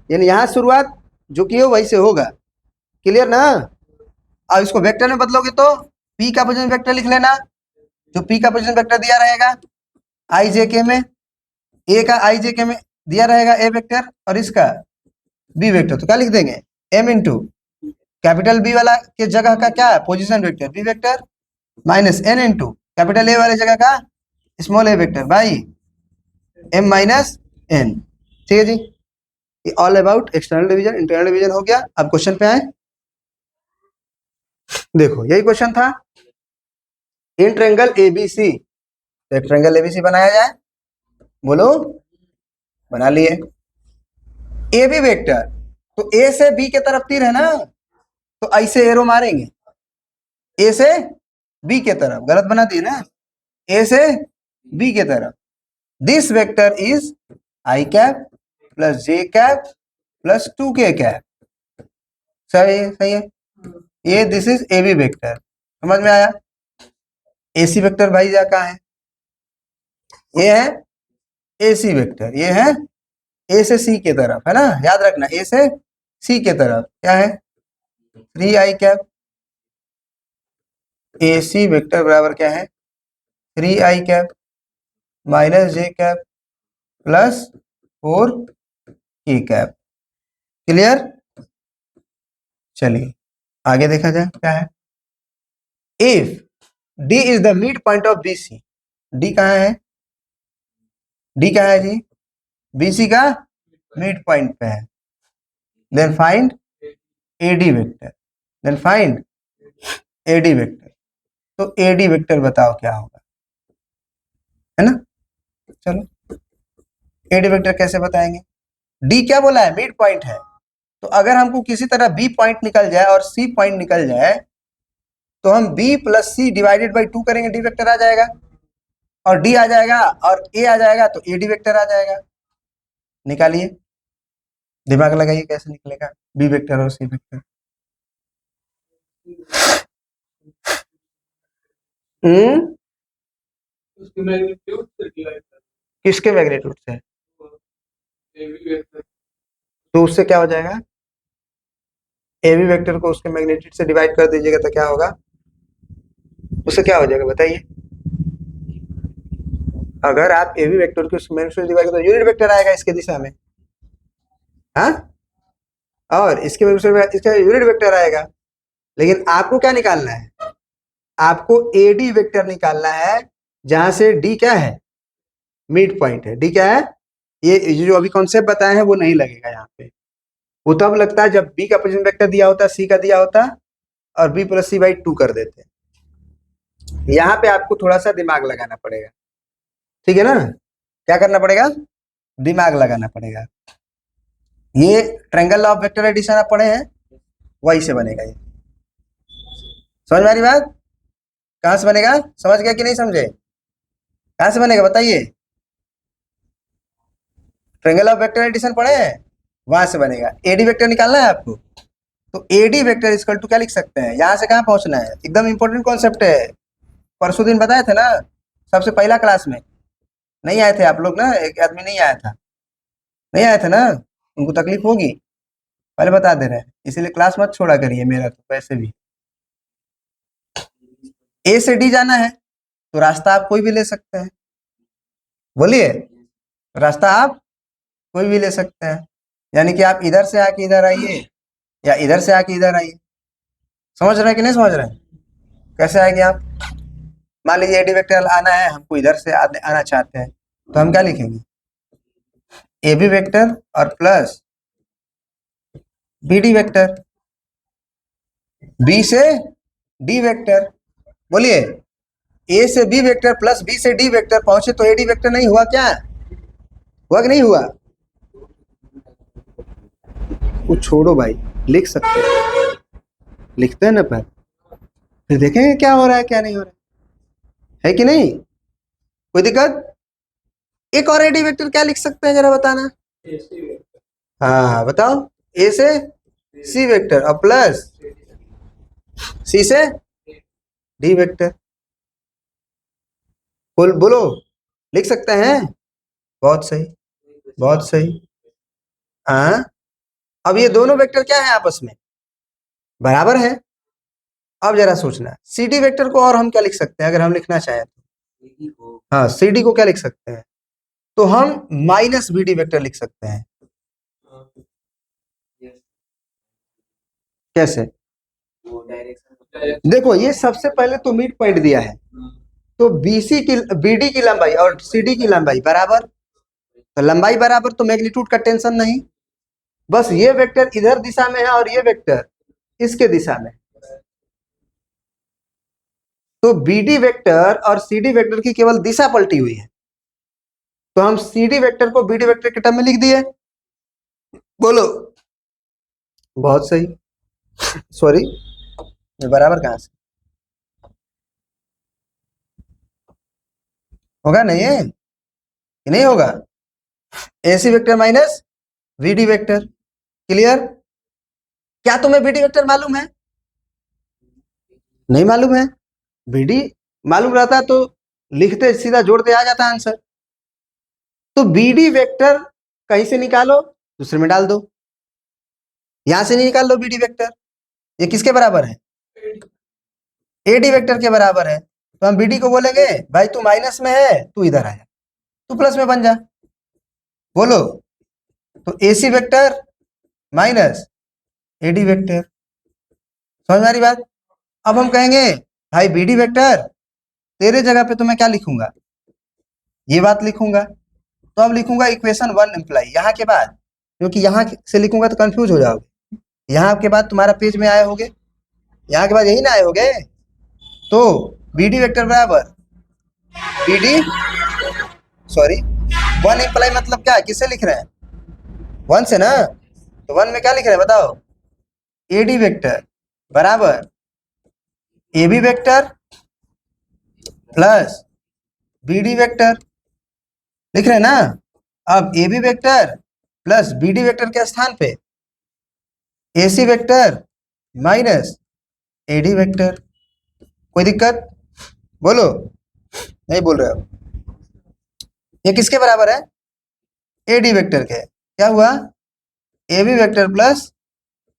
यानी यहां शुरुआत जो किए हो वही से होगा। क्लियर ना? अब इसको वेक्टर में बदलोगे तो पी का पोजीशन वेक्टर लिख लेना, जो पी का पोजीशन वेक्टर दिया रहेगा आई जे के में, ए का आई जे के में दिया रहेगा ए वेक्टर, और इसका बी वेक्टर, तो क्या लिख देंगे, एम इंटू कैपिटल बी वाला के जगह का क्या है, position vector B vector, minus N into capital A वाले जगह का small A vector by M minus N. ठीक है जी, ये all about external division. Internal division हो गया। अब क्वेश्चन पे आए, देखो यही क्वेश्चन था, इन ट्रायंगल एबीसी, एक ट्रायंगल एबीसी बनाया जाए, बोलो, बना लिए। ए बी वेक्टर, तो ए से बी के तरफ तीर है ना, तो ऐसे एरो मारेंगे, ए से बी के तरफ, गलत बना दिए ना, ए से बी के तरफ। This vector is I cap plus J cap plus 2k cap. सही है, सही है। ये this is A B vector, समझ में आया? एसी वेक्टर भाई जा कहाँ है, ये है एसी वेक्टर, ये है ए से सी के तरफ, है ना, याद रखना, ए से सी के तरफ क्या है, 3i कैप। एसी वेक्टर बराबर क्या है, 3i cap minus J cap plus 4k cap. Clear? चलिए आगे देखा जाए क्या है। If D is the mid point of BC, D कहाँ है, डी क्या है जी, बीसी का मिड पॉइंट पे है, then find AD vector, then find AD vector. तो एडी वेक्टर बताओ क्या होगा, है ना। चलो एडी वेक्टर कैसे बताएंगे, डी क्या बोला है, मिड पॉइंट है, तो अगर हमको किसी तरह बी पॉइंट निकल जाए और सी पॉइंट निकल जाए, तो हम B plus C divided by 2 करेंगे, डी वेक्टर आ जाएगा, और डी आ जाएगा और ए आ जाएगा, तो ए डी वेक्टर आ जाएगा। निकालिए, दिमाग लगाइए कैसे निकलेगा बी वेक्टर और सी वेक्टर। किसके मैग्नीट्यूड से, तो उससे क्या हो जाएगा, ए बी वेक्टर को उसके मैग्नीट्यूड से डिवाइड कर दीजिएगा तो क्या होगा, उससे क्या हो जाएगा बताइए। अगर आप ए बी वेक्टर को उसके मैग्नीट्यूड से डिवाइड करें तो यूनिट वेक्टर आएगा इसके दिशा में, हाँ, और इसके मैग्नीट्यूड से इसका यूनिट वेक्टर आएगा। लेकिन आपको क्या निकालना है, आपको ए डी वेक्टर निकालना है, जहां से डी क्या है, मिड पॉइंट है, डी क्या है, ये जो अभी कॉन्सेप्ट बताए हैं वो नहीं लगेगा यहाँ पे, वो तब लगता है जब बी का पोजीशन वेक्टर दिया होता, सी का दिया होता, और बी प्लस सी बाई 2 कर देते। यहाँ पे आपको थोड़ा सा दिमाग लगाना पड़ेगा, ठीक है ना, क्या करना पड़ेगा, दिमाग लगाना पड़ेगा। ये ट्रायंगल ऑफ वेक्टर एडिशन आप पढ़े हैं, वही से बनेगा ये, समझ में आ रही बात। कहां से बनेगा, समझ गया कि नहीं समझे? कहां से बनेगा बताइए? ट्रायंगल ऑफ वेक्टर एडिशन पढ़े हैं, वहां से बनेगा। एडी वेक्टर निकालना है आपको, तो एडी वेक्टर इक्वल टू क्या लिख सकते हैं, यहां से कहां पहुंचना है, एकदम इंपॉर्टेंट कॉन्सेप्ट है। परसों दिन बताए थे ना, सबसे पहला क्लास में। नहीं आए थे आप लोग ना, एक आदमी नहीं आया था, नहीं आया था ना, उनको तकलीफ होगी, पहले बता दे रहे हैं, इसीलिए क्लास मत छोड़ा करिए मेरा, तो वैसे भी ए से डी जाना है, तो रास्ता आप कोई भी ले सकते हैं, बोलिए, रास्ता आप कोई भी ले सकते हैं, यानी कि आप इधर से आके इधर आइए या इधर से आके इधर आइए। समझ रहे हैं कि नहीं समझ रहे हैं? कैसे आएंगे आप? मान लीजिए एडी वेक्टर आना है, हमको इधर से आना चाहते हैं, तो हम क्या लिखेंगे, ए बी वेक्टर और plus B D vector, B से डी वेक्टर, बोलिए, ए से बी वेक्टर प्लस बी से डी वेक्टर पहुंचे तो एडी वेक्टर नहीं हुआ क्या? हुआ कि नहीं हुआ? वो छोड़ो भाई, लिख सकते हैं, लिखते हैं ना, पर फिर देखेंगे क्या हो रहा है क्या नहीं हो रहा है कि नहीं, कोई दिक्कत? एक और एडी वेक्टर क्या लिख सकते हैं जरा बताना। हाँ बताओ, ए से सी वेक्टर और प्लस सी से डी वेक्टर, बोलो, लिख सकते हैं? बहुत सही, बहुत सही। हाँ, अब ये दोनों वेक्टर क्या है आपस में, बराबर है। अब जरा सोचना, सी डी वेक्टर को और हम क्या लिख सकते हैं अगर हम लिखना चाहें तो? हाँ, सी डी को क्या लिख सकते हैं, तो हम माइनस बी डी वेक्टर लिख सकते हैं। कैसे? देखो, ये सबसे पहले तो मिड पॉइंट दिया है, तो बीसी की बीडी की लंबाई और सीडी की लंबाई बराबर, तो लंबाई बराबर तो मैग्नीट्यूड का टेंशन नहीं, बस ये वेक्टर इधर दिशा में है और ये वेक्टर इसके दिशा में, तो बीडी वेक्टर और सीडी वेक्टर की केवल दिशा पलटी हुई है, तो हम सीडी वेक्टर को बीडी वेक्टर के टर्म में लिख दिए, बोलो, बहुत सही। सॉरी, बराबर कहां से होगा, नहीं है कि नहीं होगा? AC vector minus VD vector, clear? क्या तुम्हें बीडी वेक्टर मालूम है? नहीं मालूम है? बीडी मालूम रहता तो लिखते सीधा जोड़ते आ जाता आंसर। तो बीडी वेक्टर कहीं से निकालो, दूसरे में डाल दो, यहां से नहीं निकाल लो बीडी वेक्टर, ये किसके बराबर है, एडी वेक्टर के बराबर है, तो हम बीडी को बोलेंगे भाई तू माइनस में है, तू इधर आया, तू प्लस में बन जा, बोलो, तो AC vector minus AD vector, समझ में आ रही बात? अब हम कहेंगे भाई बीडी वेक्टर, तेरे जगह पे तो मैं क्या लिखूंगा, ये बात लिखूंगा, तो अब लिखूंगा इक्वेशन 1 इम्प्लाई यहाँ के बाद, क्योंकि यहाँ से लिखूंगा तो कंफ्यूज हो जाओगे, यहाँ के बाद तुम्हारा पेज में आए होगे, यहाँ के बाद यही ना आए होगे, तो बीडी वेक्टर बराबर बीडी, सॉरी 1 इम्प्लाई मतलब क्या, किससे लिख रहे हैं, 1 से ना, तो 1 में क्या लिख रहे हैं बताओ, एडी वेक्टर बराबर A B vector plus B D vector, लिख रहे हैं ना। अब A B vector plus B D vector के स्थान पे A C vector minus A D vector, कोई दिक्कत? बोलो, नहीं बोल रहे हो? ये किसके बराबर है, ए डी वेक्टर के, क्या हुआ, A B vector plus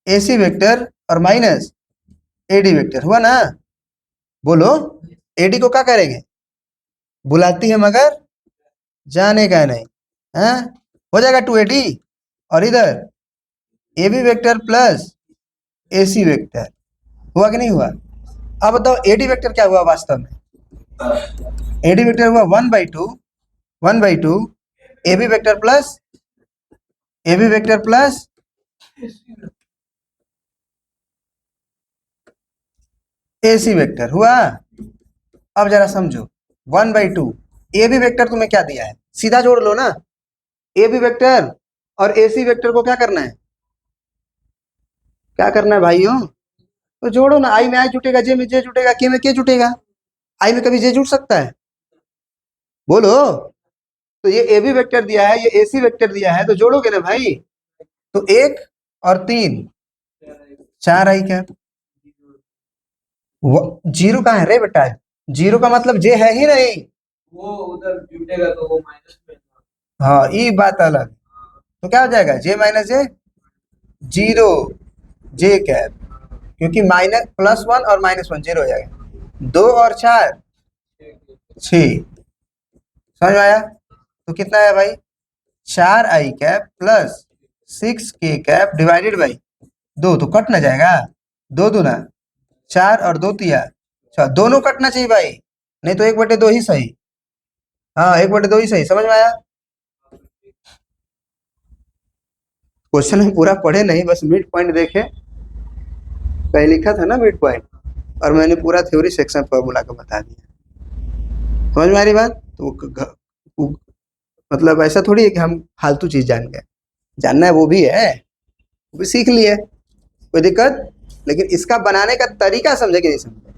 A C vector और माइनस ए डी वेक्टर, हुआ ना? बोलो, एडी को क्या करेंगे, बुलाती है मगर जाने का नहीं, है, हो जाएगा 2AD, और इधर A B vector plus A C vector, हुआ कि नहीं हुआ? अब बताओ एडी वेक्टर क्या हुआ वास्तव में, एडी वेक्टर हुआ 1/2 A B vector plus A C vector हुआ। अब जरा समझो, 1/2 ए बी वेक्टर तुम्हें क्या दिया है, सीधा जोड़ लो ना, ए बी वेक्टर और ए सी वेक्टर को क्या करना है, क्या करना है भाइयों, तो जोड़ो ना, आई में आई जुटेगा, जे में जे जुटेगा, के में के जुटेगा, आई में कभी जे जुड़ सकता है? बोलो। तो ये ए बी वेक्टर दिया है, ये ए सी वेक्टर दिया है, तो जोड़ोगे ना भाई। तो 1 और 3 4 आई कैप। जीरो कहाँ है रे बेटा? जीरो का मतलब जे है ही नहीं। वो उधर जुटेगा तो वो माइनस में। हाँ, ये बात अलग। तो क्या हो जाएगा? जे माइनस जे, जीरो जे कैप, क्योंकि माइनस +1 और -1 जीरो हो जाएगा। 2 और 4 6। समझ में आया? तो कितना है भाई? 4 आई cap plus 6 k cap divided by 2, तो कट ना जाएगा? 2 दूना 4 और 2 तिया। अच्छा, दोनों कटना चाहिए भाई, नहीं तो 1/2 ही सही। हाँ, 1/2 ही सही। समझ में आया? क्वेश्चन में पूरा पढ़े नहीं, बस मिड पॉइंट देखे। कहीं लिखा था ना मिड पॉइंट, और मैंने पूरा थ्योरी सेक्शन फॉर्मूला का बता दिया। समझ में आ रही बात? तो मतलब ऐसा थोड़ी है कि हम फालतू चीज जान गए। जानना है वो भी है, वो भी सीख लिए, कोई दिक्कत। लेकिन इसका बनाने का तरीका समझे कि नहीं समझे?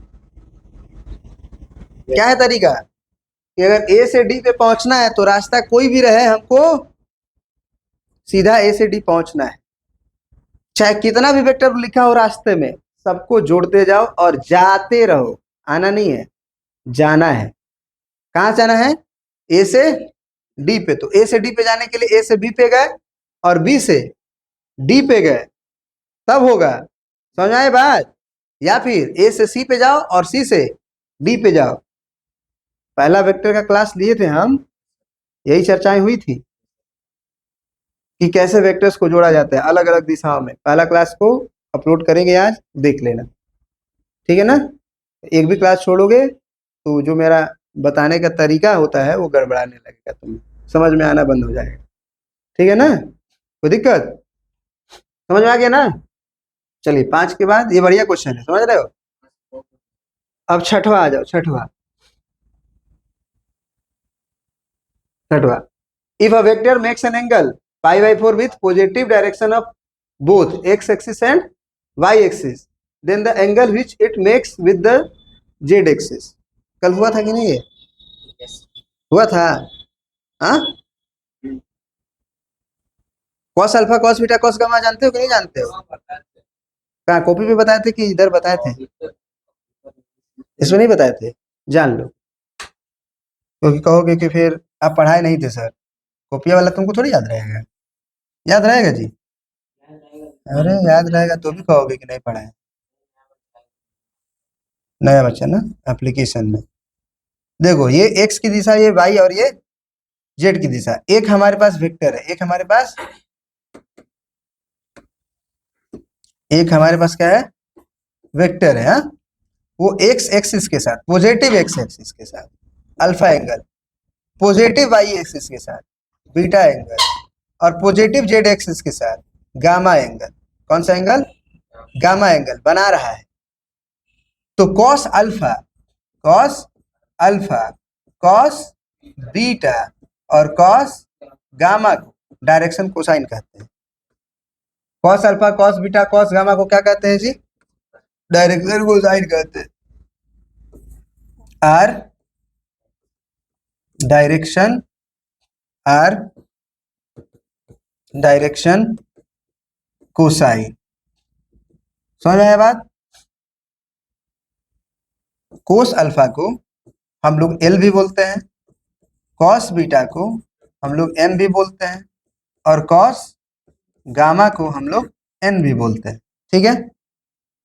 क्या है तरीका? कि अगर ए से डी पे पहुंचना है तो रास्ता कोई भी रहे, हमको सीधा ए से डी पहुंचना है। चाहे कितना भी वेक्टर लिखा हो रास्ते में, सबको जोड़ते जाओ और जाते रहो। आना नहीं है, जाना है। कहाँ जाना है? ए से डी पे। तो ए से डी पे जाने के लिए ए से बी पे गए और बी से डी पे गए, तब होगा। समझ आए बात? या फिर ए से सी पे जाओ और सी से डी पे जाओ। पहला वेक्टर का क्लास लिए थे हम, यही चर्चाएं हुई थी कि कैसे वेक्टर्स को जोड़ा जाता है अलग अलग दिशाओं में। पहला क्लास को अपलोड करेंगे आज, देख लेना, ठीक है ना? एक भी क्लास छोड़ोगे तो जो मेरा बताने का तरीका होता है वो गड़बड़ाने लगेगा, तुम्हें समझ में आना बंद हो जाएगा। ठीक है ना? कोई दिक्कत? समझ में आ गया ना? चलिए, 5 के बाद ये बढ़िया क्वेश्चन है, समझ रहे हो? अब छठवा आ जाओ। छठवा छठवा, if a vector makes an angle π/4 with positive direction of both x axis and y axis, then the angle which it makes with the z axis. कल हुआ था कि नहीं ये? हुआ था। हाँ, cos alpha cos beta cos gamma जानते हो कि नहीं जानते हो? कहाँ कॉपी पे बताए थे कि इधर बताए थे? इसमें नहीं बताए थे? जान लो, क्योंकि कहोगे कि फिर आप पढ़ाए नहीं थे सर। कॉपिया वाला तुमको थोड़ी याद रहेगा। याद रहेगा जी? अरे याद रहेगा तो भी कहोगे कि नहीं पढ़ाए। नया बच्चा ना एप्लीकेशन में। देखो, ये x की दिशा, ये y और ये z की दिशा। एक हमारे पास वेक्टर है, एक हमारे पास क्या है? वेक्टर है। हाँ? वो x एक्सिस के साथ, पॉजिटिव x एक्सिस के साथ alpha angle, positive y axis के साथ बीटा एंगल, और पॉजिटिव z एक्सिस के साथ गामा एंगल। कौन सा एंगल? गामा एंगल बना रहा है। तो cos alpha, cos alpha, cos beta और कॉस गामा को डायरेक्शन कोसाइन कहते हैं। Cos alpha cos beta cos gamma को क्या कहते हैं जी? डायरेक्शन कोसाइन कहते हैं। Are direction, are direction cosine. समझ में आया बात? कोस अल्फा को हम लोग एल भी बोलते हैं, कॉस बीटा को हम लोग एम भी बोलते हैं, और कॉस गामा को हम लोग एन भी बोलते हैं। ठीक है?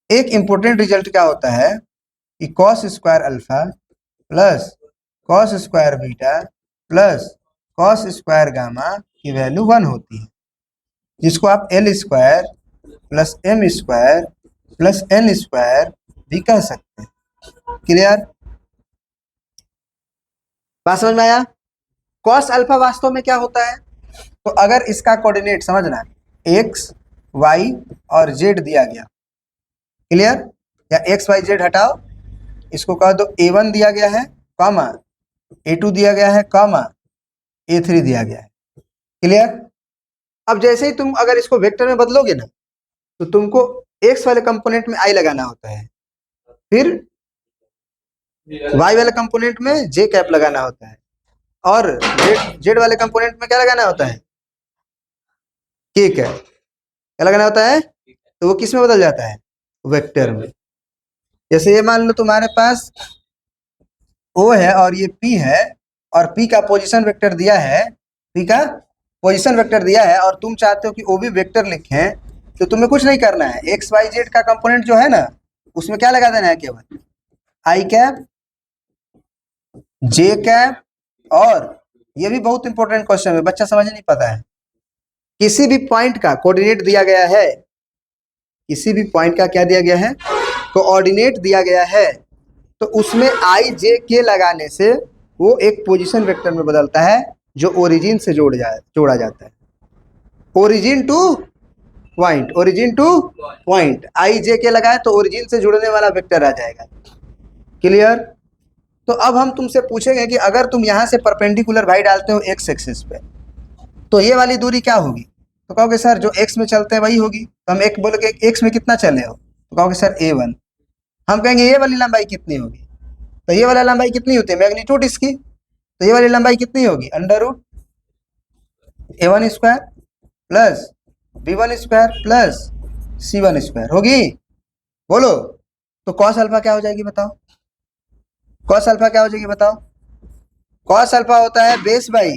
एक इंपॉर्टेंट रिजल्ट क्या होता है कि cos square alpha plus cos square beta plus cos square gamma की वैल्यू 1 होती है, जिसको आप L square plus M square plus N square भी कह सकते हैं। क्लियर? बात समझ में आया? कॉस अल्फा वास्तव में क्या होता है? तो अगर इसका कोऑर्डिनेट समझना, एक्स वाई और जेड दिया गया, क्लियर? या एक्स वाई जेड हटाओ, इसको कह दो A1 दिया गया है, कॉमा A2 दिया गया है, कॉमा A3 दिया गया है। क्लियर? अब जैसे ही तुम अगर इसको वेक्टर में बदलोगे ना, तो तुमको एक्स वाले कंपोनेंट में आई लगाना होता है, फिर वाई वाले कंपोनेंट में जे कैप लगाना होता है और जेड वाले कंपोनेंट में क्या लगाना होता है, के कैप। क्या लगाना होता है, तो वो किस में बदल जाता है, वेक्टर में। जैसे ये मान लो तुम्हारे पास ओ है और ये पी है और पी का पोजीशन वेक्टर दिया है, पी का पोजीशन वेक्टर दिया है और तुम चाहते हो कि ओ भी वेक्टर लिखें, तो तुम्हें कुछ नहीं करना है, एक्स वाई जेड का कंपोनेंट जो है ना उसमें क्या लगा देना है, केवल आई कैप, जे कैप। और ये भी बहुत इंपॉर्टेंट क्वेश्चन है, बच्चा समझ नहीं पाता है, किसी भी पॉइंट का कोऑर्डिनेट दिया गया है, किसी भी पॉइंट का क्या दिया गया है, कोऑर्डिनेट दिया गया है, तो उसमें आई जे के लगाने से वो एक पोजीशन वेक्टर में बदलता है जो ओरिजिन से जोड़ा जाता है। Origin to point, origin to point, i j k लगाए तो ओरिजिन से जुड़ने वाला वेक्टर आ जाएगा। क्लियर। तो अब हम तुमसे पूछेंगे कि अगर तुम यहां से परपेंडिकुलर भाई डालते हो एक्स एक्सिस पे, तो ये वाली दूरी क्या होगी, तो कहोगे सर जो एक्स में चलते हैं वही होगी। तो हम एक बोलोगे एक्स में कितना चले हो, तो कहोगे सर a1। हम कहेंगे ये वाली लंबाई कितनी होगी, तो ये वाली लंबाई कितनी होती है, मैग्नीट्यूड इसकी, तो ये वाली लंबाई कितनी होगी, under root a1 square plus b1 square plus c1 square होगी। बोलो, तो कॉस अल्फा क्या हो जाएगी बताओ, कॉस अल्फा क्या हो जाएगी बताओ। कॉस अल्फा होता है बेस बाई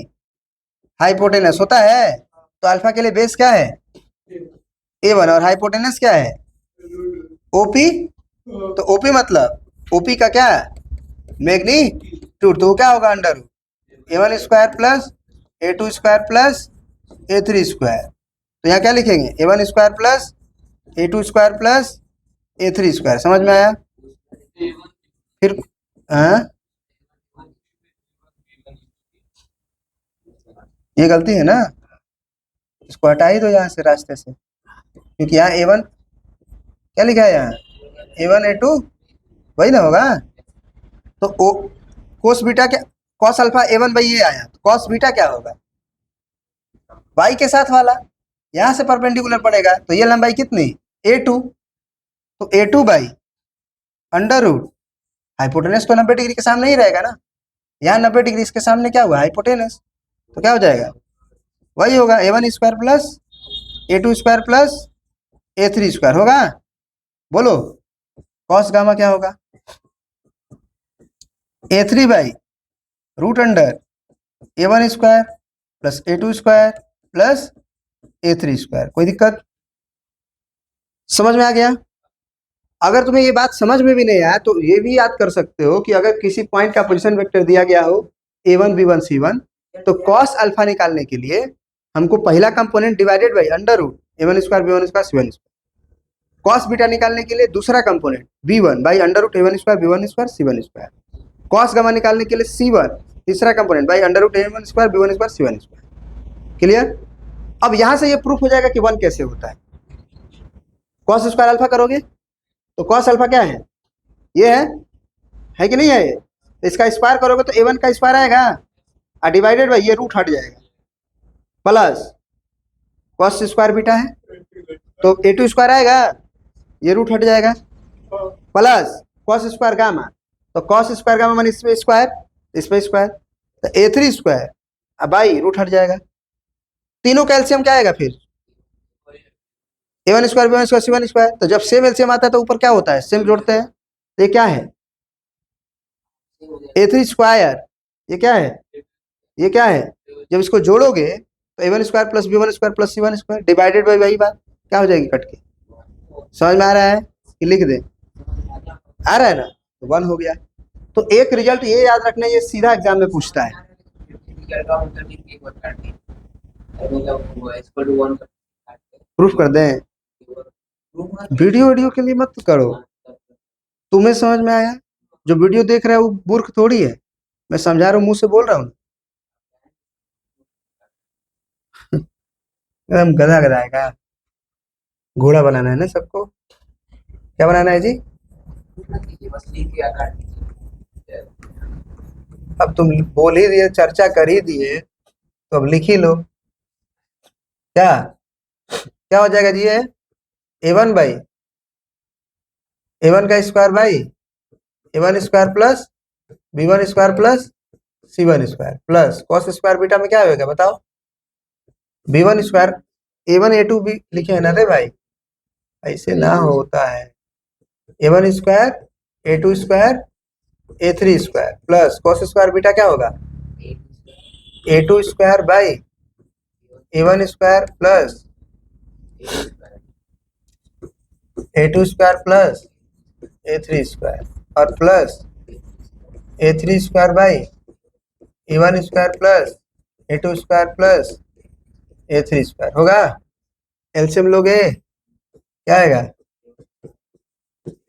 हाइपोटेनस होता है, तो अल्फा के लिए बेस क्या है, a1 और हाइपोटेनस क्या है, ओपी। तो ओपी मतलब ओपी का क्या है, मैग्नीट्यूड, तो क्या होगा under root a1 square plus a2 square plus a3 square. तो यहाँ क्या लिखेंगे, a1 square plus a2 square plus a3 square. समझ में आया। फिर हाँ, ये गलती है ना, इसको हटा ही दो यहाँ से रास्ते से, क्योंकि यहाँ a1 क्या लिखा है, यहाँ a1 a2 वही ना होगा। तो ओ कोस बीटा क्या, कॉस अल्फा a1 बाई ये आया, तो कॉस बीटा क्या होगा, वाई के साथ वाला, यहाँ से परपेंडिकुलर पड़ेगा, तो ये लंबाई कितनी a2, तो a2 by under root hypotenuse तो 90 डिग्री के सामने ही रहेगा ना, यहाँ 90 डिग्री इसके सामने क्या हुआ, हाइपोटेनस, तो क्या हो जाएगा, वही होगा a1 square plus a2 square plus a3 square होगा। बोलो कॉस गामा क्या होगा, a3 by root under a1 square plus a2 square plus a3 square. कोई दिक्कत, समझ में आ गया। अगर तुम्हें ये बात समझ में भी नहीं आया तो ये भी याद कर सकते हो कि अगर किसी पॉइंट का पोजीशन वेक्टर दिया गया हो a1 b1 c1, तो cos अल्फा निकालने के लिए हमको पहला component divided by under root a1 square b1 square c1 square, cos beta निकालने के लिए दूसरा component b1 by under root a1 square b1 square c1 square, cos gamma निकालने के लिए c1 तीसरा component by under root a1 square b1 square c1 square. Clear. अब यहां से ये प्रूफ हो जाएगा कि 1 कैसे होता है। cos स्क्वायर अल्फा करोगे तो cos अल्फा क्या है, ये है कि नहीं है, ये तो इसका स्क्वायर करोगे तो a1 का स्क्वायर आएगा और डिवाइडेड बाई ये रूट हट जाएगा, प्लस cos स्क्वायर बीटा है तो a2 स्क्वायर आएगा, ये रूट हट जाएगा, प्लस cos स्क्वायर गामा, तो cos स्क्वायर गामा मान इसमें स्क्वायर, इसमें स्क्वायर, तो a3 स्क्वायर अब बाई रूट हट जाएगा, तीनों कैल्शियम क्या आएगा फिर a1 square b1 square c1 square. तो जब सेम एलसीएम आता है तो ऊपर क्या होता है, सेम जोड़ते हैं, तो ये क्या है a3 स्क्वायर, ये क्या है, ये क्या है, जब इसको जोड़ोगे तो a1 square plus b1 square plus c1 square divided by वही बात क्या हो जाएगी कट के। समझ में आ रहा है कि लिख दे, आ रहा है ना, तो 1 हो गया। तो एक रिजल्ट ये याद रखना, ये सीधा एग्जाम में पूछता है। प्रूफ कर दें, वीडियो वीडियो के लिए मत करो, तुम्हें समझ में आया, जो वीडियो देख रहा है वो मूर्ख थोड़ी है, मैं समझा रहा हूँ, मुंह से बोल रहा हूँ। एकदम गधा गधा है का, घोड़ा बनाना है ना सबको, क्या बनाना है जी, अब तुम बोल ही दिए, चर्चा कर ही दिए, तो अब लिख ही लो, क्या क्या हो जाएगा जी, ये a1 बाई a1 का square by a1 square plus b1 square plus c1 square plus cos square beta में क्या होगा बताओ? b1 स्क्वायर a1 a2 भी लिखे हैं ना रे भाई, ऐसे ना होता है। a1 square a2 square a3 square plus cos square beta क्या होगा? a2 square by a1 square plus a2 square plus a3 square और plus a3 square by a1 square plus a2 square plus a3 square होगा। LCM लोगे क्या आएगा?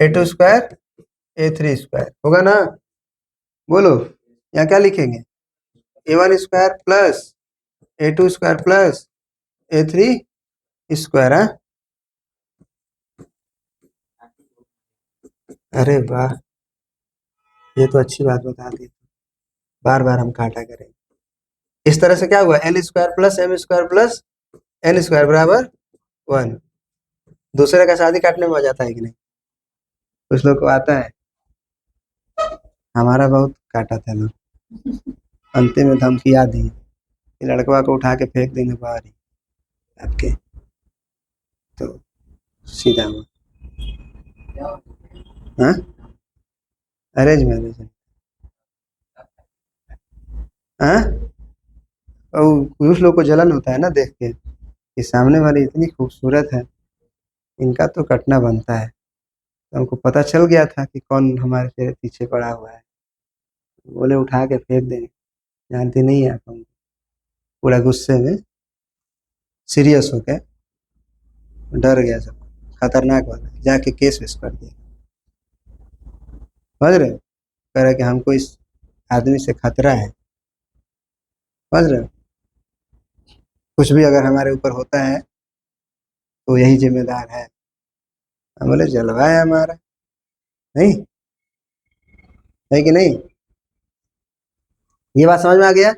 a2 square a3 square होगा ना? बोलो यहाँ क्या लिखेंगे? a1 square plus a2 square plus a3 square है। अरे वाह, ये तो अच्छी बात बता दी, बार बार हम काटा करेंगे। इस तरह से क्या हुआ? L square plus M square plus N square बराबर 1। दूसरे का शादी काटने में आ जाता है कि नहीं? कुछ लोग को आता है, हमारा बहुत काटा था ना। अंतिम में धमकी दी कि लड़कवा को उठा के फेंक देंगे बाहर ही आपके, तो सीधा हुआ। हाँ, अरेंज मैरिज है। हाँ, और कुछ लोग को जलन होता है ना देख के कि सामने वाली इतनी खूबसूरत है, इनका तो कटना बनता है। तो हमको पता चल गया था कि कौन हमारे से पीछे पड़ा हुआ है, बोले उठा के फेंक देंगे, जानती नहीं है आप हमको। पूरा गुस्से में सीरियस हो गया, डर गया सब, खतरनाक वाला, जाके केस वेस कर दिया। समझ रहे हो? कह रहे कि हमको इस आदमी से खतरा है। समझ रहे हो? कुछ भी अगर हमारे ऊपर होता है तो यही जिम्मेदार है। हम बोले जलवा है हमारा, नहीं है कि नहीं? ये बात समझ में आ गया?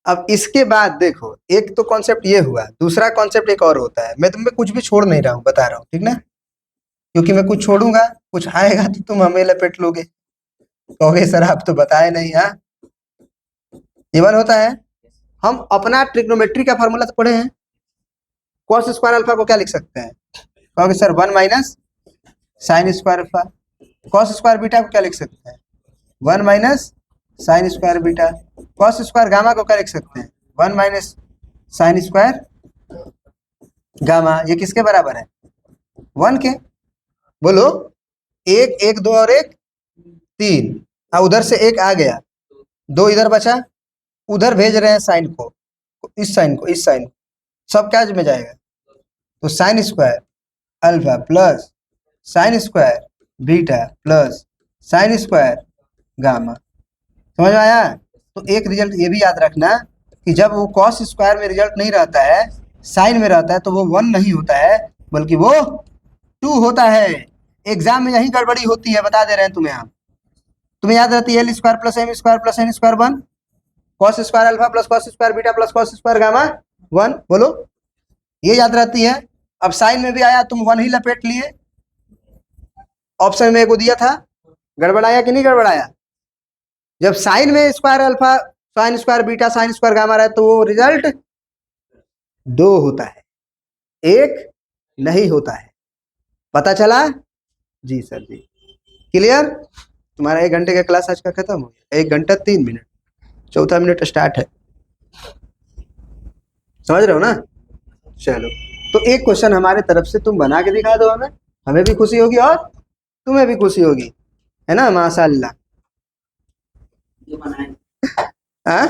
अब इसके बाद देखो, एक तो कॉन्सेप्ट ये हुआ, दूसरा कॉन्सेप्ट एक और होता है। मैं तुम्हें कुछ भी छोड़ नहीं रहा हूँ, बता रहा हूँ, ठीक ना? क्योंकि मैं कुछ छोड़ूंगा, कुछ आएगा तो तुम हमें लपेट लोगे, कहोगे सर आप तो बताए नहीं। हाँ, ये बात होता है। हम अपना ट्रिग्नोमेट्री का फॉर्मूला तो पढ़े हैं। कॉस स्क्वायर अल्फा को क्या लिख सकते हैं? कहोगे sir 1 minus sine square alpha. Cos square beta को क्या लिख सकते हैं? 1 minus sine square beta. Cos square gamma को क्या लिख सकते हैं? 1 माइनस साइन स्क्वायर गामा। ये किसके बराबर है? 1 के। बोलो, एक एक दो और एक 3, उधर से एक आ गया, 2 इधर बचा, उधर भेज रहे हैं साइन को, इस साइन को, इस साइन को, सब क्या में जाएगा? तो sine square alpha plus sine square beta plus sine square gamma. समझ में आया? तो एक रिजल्ट ये भी याद रखना कि जब वो कॉस स्क्वायर में रिजल्ट नहीं रहता है, साइन में रहता है, तो वो 1 नहीं होता है, बल्कि वो 2 होता है। एग्जाम में यही गड़बड़ी होती है, बता दे रहे हैं तुम्हें हम। तुम्हें याद रहती है l square plus M square plus N square 1, cos square alpha plus cos square beta plus cos square gamma 1। बोलो, ये याद रहती है। अब साइन में भी आया, तुम 1 ही लपेट लिए। ऑप्शन में को दिया था, गड़बड़ाया कि नहीं गड़बड़ाया? जब साइन में square alpha sine square beta sine square gamma रहे तो वो रिजल्ट 2 होता है, 1 नहीं होता है। पता चला? जी सर जी, क्लियर? तुम्हारा 1 घंटे का क्लास आज का खत्म हो गया। 1 घंटा 3 मिनट, चौथा मिनट स्टार्ट है। समझ रहे हो ना? चलो, तो एक क्वेश्चन हमारे तरफ से तुम बना के दिखा दो, हमें हमें भी खुशी होगी और तुम्हें भी खुशी होगी, है ना? माशाल्लाह। हाँ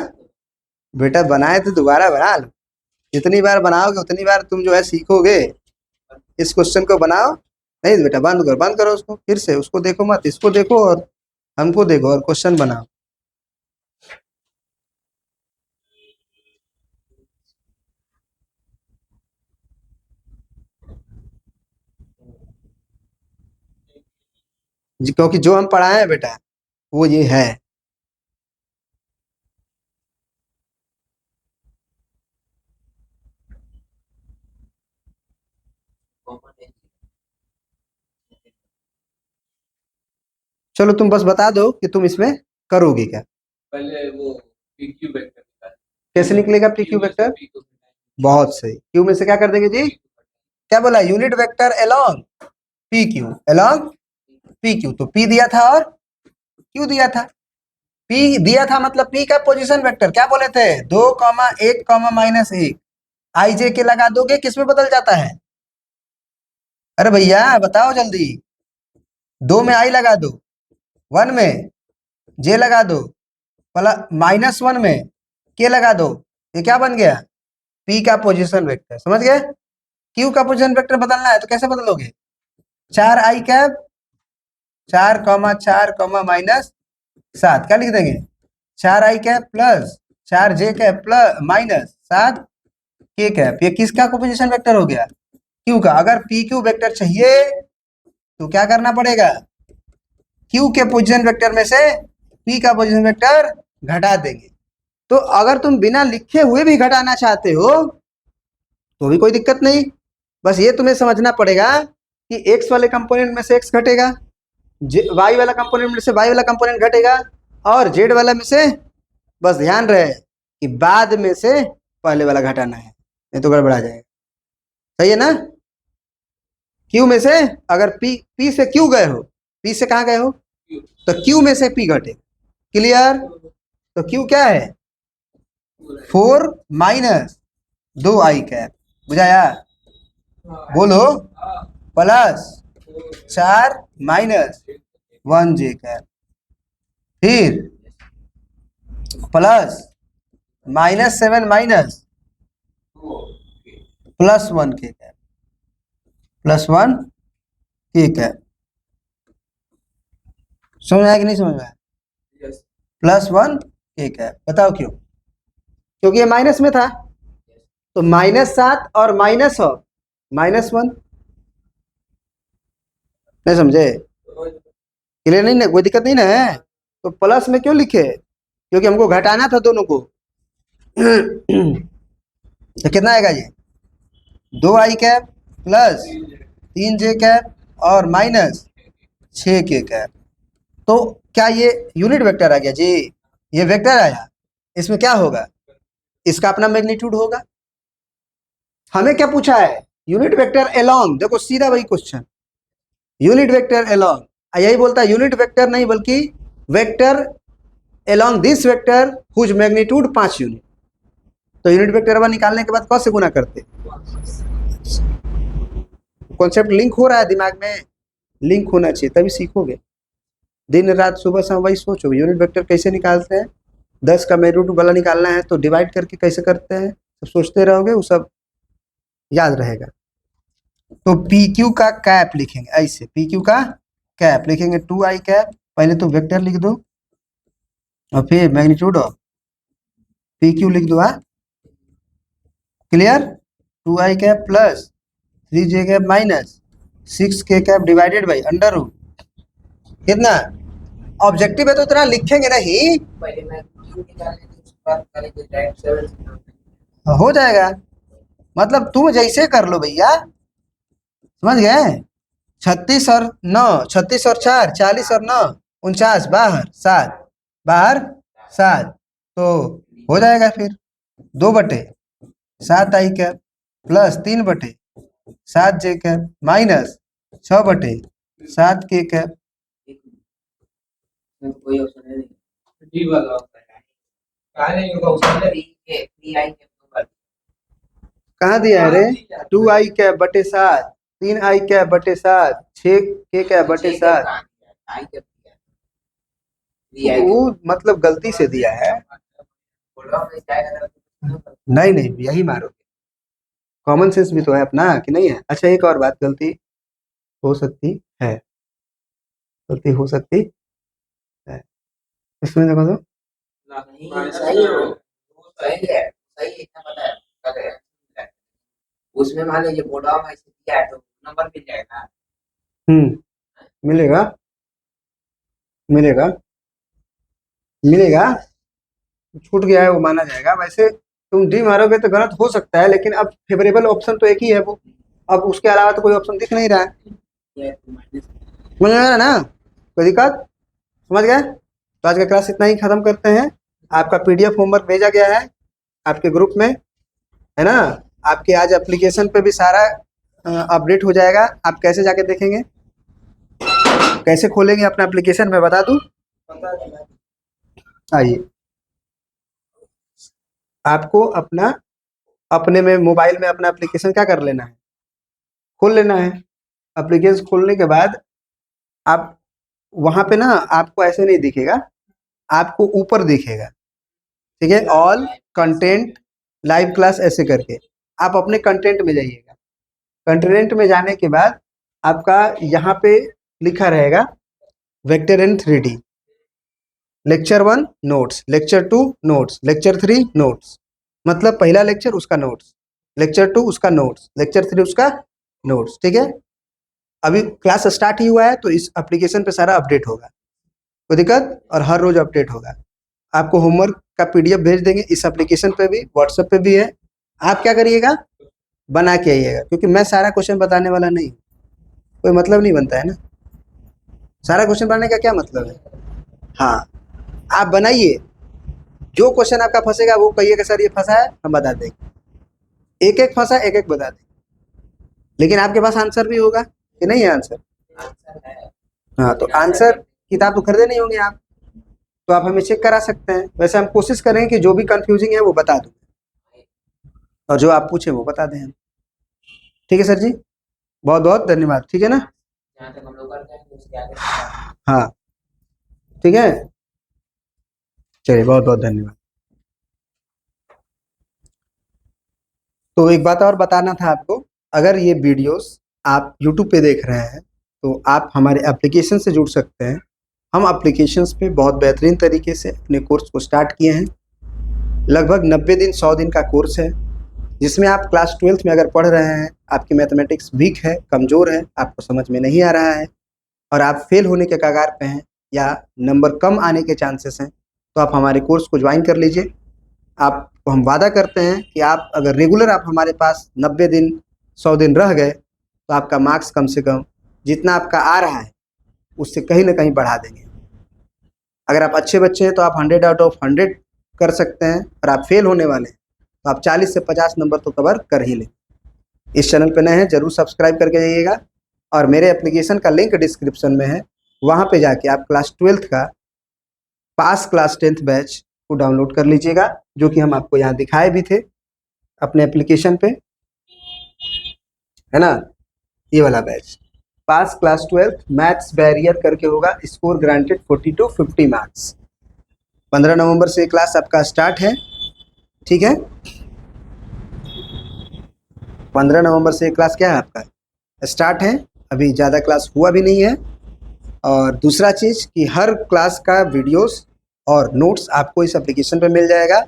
बेटा, बनाए तो दोबारा बना लो, जितनी बार बनाओगे उतनी बार तुम जो है सीखोगे। इस क्वेश्चन को बनाओ। नहीं बेटा, बंद करो उसको, फिर से उसको देखो मत, इसको देखो और हमको देखो और क्वेश्चन बनाओ। क्योंकि जो हम पढ़ाए हैं बेटा वो ये है। चलो तुम बस बता दो कि तुम इसमें करोगे क्या? पहले वो PQ वेक्टर निकाल। कैसे निकलेगा PQ वेक्टर? बहुत सही, Q में से क्या कर देंगे जी? क्या बोला? Unit vector along PQ, along PQ। तो P दिया था और Q दिया था। P दिया था मतलब P का पोजीशन वेक्टर क्या बोले थे? 2, 1, -1 आई जे के लगा दोगे, किसमें बदल जाता है? अरे भैया बताओ जल्दी। 2 में आई लगा दो, 1 में जे लगा दो, -1 में के लगा दो, ये क्या बन गया? P का पोजीशन वेक्टर। समझ गए? Q का पोजीशन वेक्टर बदलना है तो कैसे बदलोगे? 4 आई कैप 4, 4, -7 क्या लिख देंगे? 4 आई कैप प्लस 4 जे कैप प्लस -7 के कैप। ये किसका पोजीशन वेक्टर हो गया? Q का। अगर PQ वेक्टर चाहिए तो क्या करना पड़ेगा? Q के पोजीशन वेक्टर में से P का पोजीशन वेक्टर घटा देंगे। तो अगर तुम बिना लिखे हुए भी घटाना चाहते हो तो भी कोई दिक्कत नहीं, बस ये तुम्हें समझना पड़ेगा कि x वाले कंपोनेंट में से x घटेगा, y वाला कंपोनेंट में से y वाला कंपोनेंट घटेगा, और z वाला में से, बस ध्यान रहे कि बाद में से पहले वाला घटाना है, नहीं तो गड़बड़ा जाएगा। सही है ना? Q में से अगर P से Q गए हो, P से कहाँ गए हो, तो Q में से P घटे। क्लियर? तो Q क्या है? 4 -2 आई कैप। बुझाया? बोलो। प्लस 4 -1 जे कैप, फिर प्लस -7 +1 के कैप, +1 के कैप। समझ आया कि नहीं समझ आया? +1 के कैप। बताओ क्यों? क्योंकि ये माइनस में था, तो -7 और -1। नहीं समझे? क्लियर नहीं ना? कोई दिक्कत नहीं ना है? तो प्लस में क्यों लिखे? क्योंकि हमको घटाना था दोनों को। तो कितना आएगा ये? 2 i cap plus 3 j cap और -6 के कैप। तो क्या ये यूनिट वेक्टर आ गया जी? ये वेक्टर आया, इसमें क्या होगा? इसका अपना मैग्नीट्यूड होगा। हमें क्या पूछा है? Unit vector along. देखो सीधा वही क्वेश्चन, यूनिट वेक्टर अलोंग। यही बोलता है यूनिट वेक्टर नहीं बल्कि vector along this vector whose magnitude 5 unit. तो यूनिट वेक्टर अब निकालने के बाद कौन से गुना करते? कॉन्सेप्ट लिंक हो रहा है दिमाग में, लिंक होना चाहिए तभी सीखोगे। दिन रात सुबह शाम वही सोचो, यूनिट वेक्टर कैसे निकालते हैं, 10 का मैग्नीट्यूड वाला निकालना है तो डिवाइड करके कैसे करते हैं, तो सोचते रहोगे वो सब याद रहेगा। तो PQ का कैप लिखेंगे ऐसे, PQ का कैप लिखेंगे 2 आई कैप। पहले तो वेक्टर लिख दो और फिर मैग्नीट्यूड ऑफ PQ लिख दो। हाँ clear? 2 i cap plus 3 j cap -6 k cap divided by under root कितना? ऑब्जेक्टिव है तो इतना लिखेंगे नहीं, हो जाएगा। मतलब तुम जैसे कर लो भैया, समझ गए? 36 और 9, 36 और 4, 40 और 9, 49, बाहर 7, बाहर 7, तो हो जाएगा फिर 2/7 आई कैप प्लस 3/7 जे कैप माइनस 6/7 के कैप। कोई ऑप्शन है नहीं, डी वाला ऑप्शन है, कहाँ नहीं होगा ऑप्शन है? डी आई कैप कहाँ दिया है रे? 2 आई कैप बटे 7, 3 आई कैप बटे 7, 6 के कैप बटे 7। वो मतलब गलती से दिया है। नहीं नहीं यही मारोगे, कॉमन सेंस भी तो है अपना कि नहीं है? अच्छा एक और बात, गलती हो सकती है, गलती हो सकती है, इसमें देखो तो उसमें मान लीजिए गोडाउन ऐसे दिया है तो नंबर मिल जाएगा। मिलेगा, मिलेगा, मिलेगा। छूट गया है वो माना जाएगा। वैसे तुम डी मारोगे तो गलत हो सकता है, लेकिन अब फेवरेबल ऑप्शन तो एक ही है वो, अब उसके अलावा तो कोई ऑप्शन दिख नहीं रहा है। समझ में आ रहा है ना? कोई दिक्कत? समझ गए? तो आज का क्लास इतना ही खत्म करते हैं। आपका पीडीएफ होमवर्क भेजा गया है आपके ग्रुप में, है ना। आपके आज एप्लीकेशन पे भी सारा अपडेट हो जाएगा। आप कैसे जाके देखेंगे, कैसे खोलेंगे अपना एप्लीकेशन, मैं बता दूं। आइए, आपको अपना अपने में मोबाइल में अपना एप्लीकेशन क्या कर लेना है, खोल लेना है। एप्लीकेशन खोलने के बाद आप वहां पे ना, आपको ऐसे नहीं दिखेगा, आपको ऊपर दिखेगा, ठीक है, ऑल कंटेंट लाइव क्लास ऐसे करके आप अपने कंटेंट में जाइएगा। कंटेंट में जाने के बाद आपका यहाँ पे लिखा रहेगा vector and 3D, lecture 1 notes, lecture 2 notes, lecture 3 notes, मतलब पहला लेक्चर उसका नोट्स, लेक्चर 2 उसका नोट्स, लेक्चर 3 उसका नोट्स, ठीक है। अभी क्लास स्टार्ट ही हुआ है तो इस एप्लीकेशन पे सारा अपडेट होगा, कोई दिक्कत, और हर रोज अपडेट होगा। आपको होमवर्क का पीडीएफ भेज देंगे इस एप्लीकेशन पे भी, व्हाट्सएप पे भी है। आप क्या करिएगा, बना के आइएगा, क्योंकि मैं सारा क्वेश्चन बताने वाला नहीं, कोई मतलब नहीं बनता है ना, सारा क्वेश्चन बनाने का क्या मतलब है। हाँ, आप बनाइए, जो क्वेश्चन आपका फंसेगा वो कहिएगा सर ये फंसा है, हम बता देंगे। एक एक फंसा एक एक बता देंगे, लेकिन आपके पास आंसर भी होगा कि नहीं है आंसर। हाँ, तो आंसर किताब तो खरीदे नहीं होंगे आप, तो आप हमें चेक करा सकते हैं। वैसे हम कोशिश करेंगे कि जो भी कंफ्यूजिंग है वो बता दूं, और जो आप पूछे वो बता दें हम। ठीक है सर जी, बहुत बहुत धन्यवाद, ठीक है ना। जहाँ तक हम लोग करते हैं उसके आगे हाँ, ठीक है, चलिए बहुत बहुत धन्यवाद। तो एक बात और बताना था आपको, अगर ये वीडियोस आप यूट्यूब पे देख रहे हैं तो आप हमारे एप्लीकेशन से जुड़ सकते हैं। हम एप्लीकेशंस पे बहुत बेहतरीन तरीके से अपने कोर्स को स्टार्ट किए हैं। लगभग 90 दिन 100 दिन का कोर्स है, जिसमें आप क्लास 12th में अगर पढ़ रहे हैं, आपकी मैथमेटिक्स वीक है, कमज़ोर है, आपको समझ में नहीं आ रहा है और आप फेल होने के कगार पे हैं या नंबर कम आने के चांसेस हैं, तो आप हमारे कोर्स को ज्वाइन कर लीजिए। आपको हम वादा करते हैं कि आप अगर रेगुलर आप हमारे पास 90 दिन 100 दिन रह गए तो आपका मार्क्स कम से कम जितना आपका आ रहा है उससे कहीं ना कहीं बढ़ा देंगे। अगर आप अच्छे बच्चे हैं तो आप 100 आउट ऑफ 100 कर सकते हैं, और आप फेल होने वाले हैं तो आप 40 से 50 नंबर तो कवर कर ही लें। इस चैनल पर नए हैं जरूर सब्सक्राइब करके जाइएगा, और मेरे एप्लीकेशन का लिंक डिस्क्रिप्शन में है, वहाँ पे जाके आप क्लास 12th का पास क्लास 10th बैच को डाउनलोड कर लीजिएगा, जो कि हम आपको यहाँ दिखाए भी थे अपने एप्लीकेशन पे, है ना। ये वाला बैच पास क्लास 12th मैथ्स बैरियर करके होगा, स्कोर ग्रांटेड 40 to 50 मार्क्स। 15 नवंबर से क्लास आपका स्टार्ट है, ठीक है। 15 नवंबर से क्लास क्या है आपका स्टार्ट है, अभी ज़्यादा क्लास हुआ भी नहीं है। और दूसरा चीज़ कि हर क्लास का वीडियोस और नोट्स आपको इस एप्लीकेशन पे मिल जाएगा।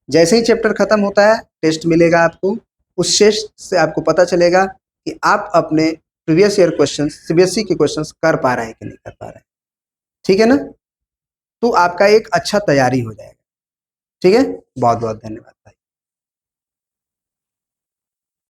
जैसे ही चैप्टर ख़त्म होता है टेस्ट मिलेगा आपको, उस टेस्ट से आपको पता चलेगा कि आप अपने प्रीवियस ईयर क्वेश्चन सीबीएसई के क्वेश्चंस कर पा रहे हैं कि नहीं कर पा रहे हैं, ठीक है ना। तो आपका एक अच्छा तैयारी हो जाएगा, ठीक है। बहुत बहुत धन्यवाद भाई।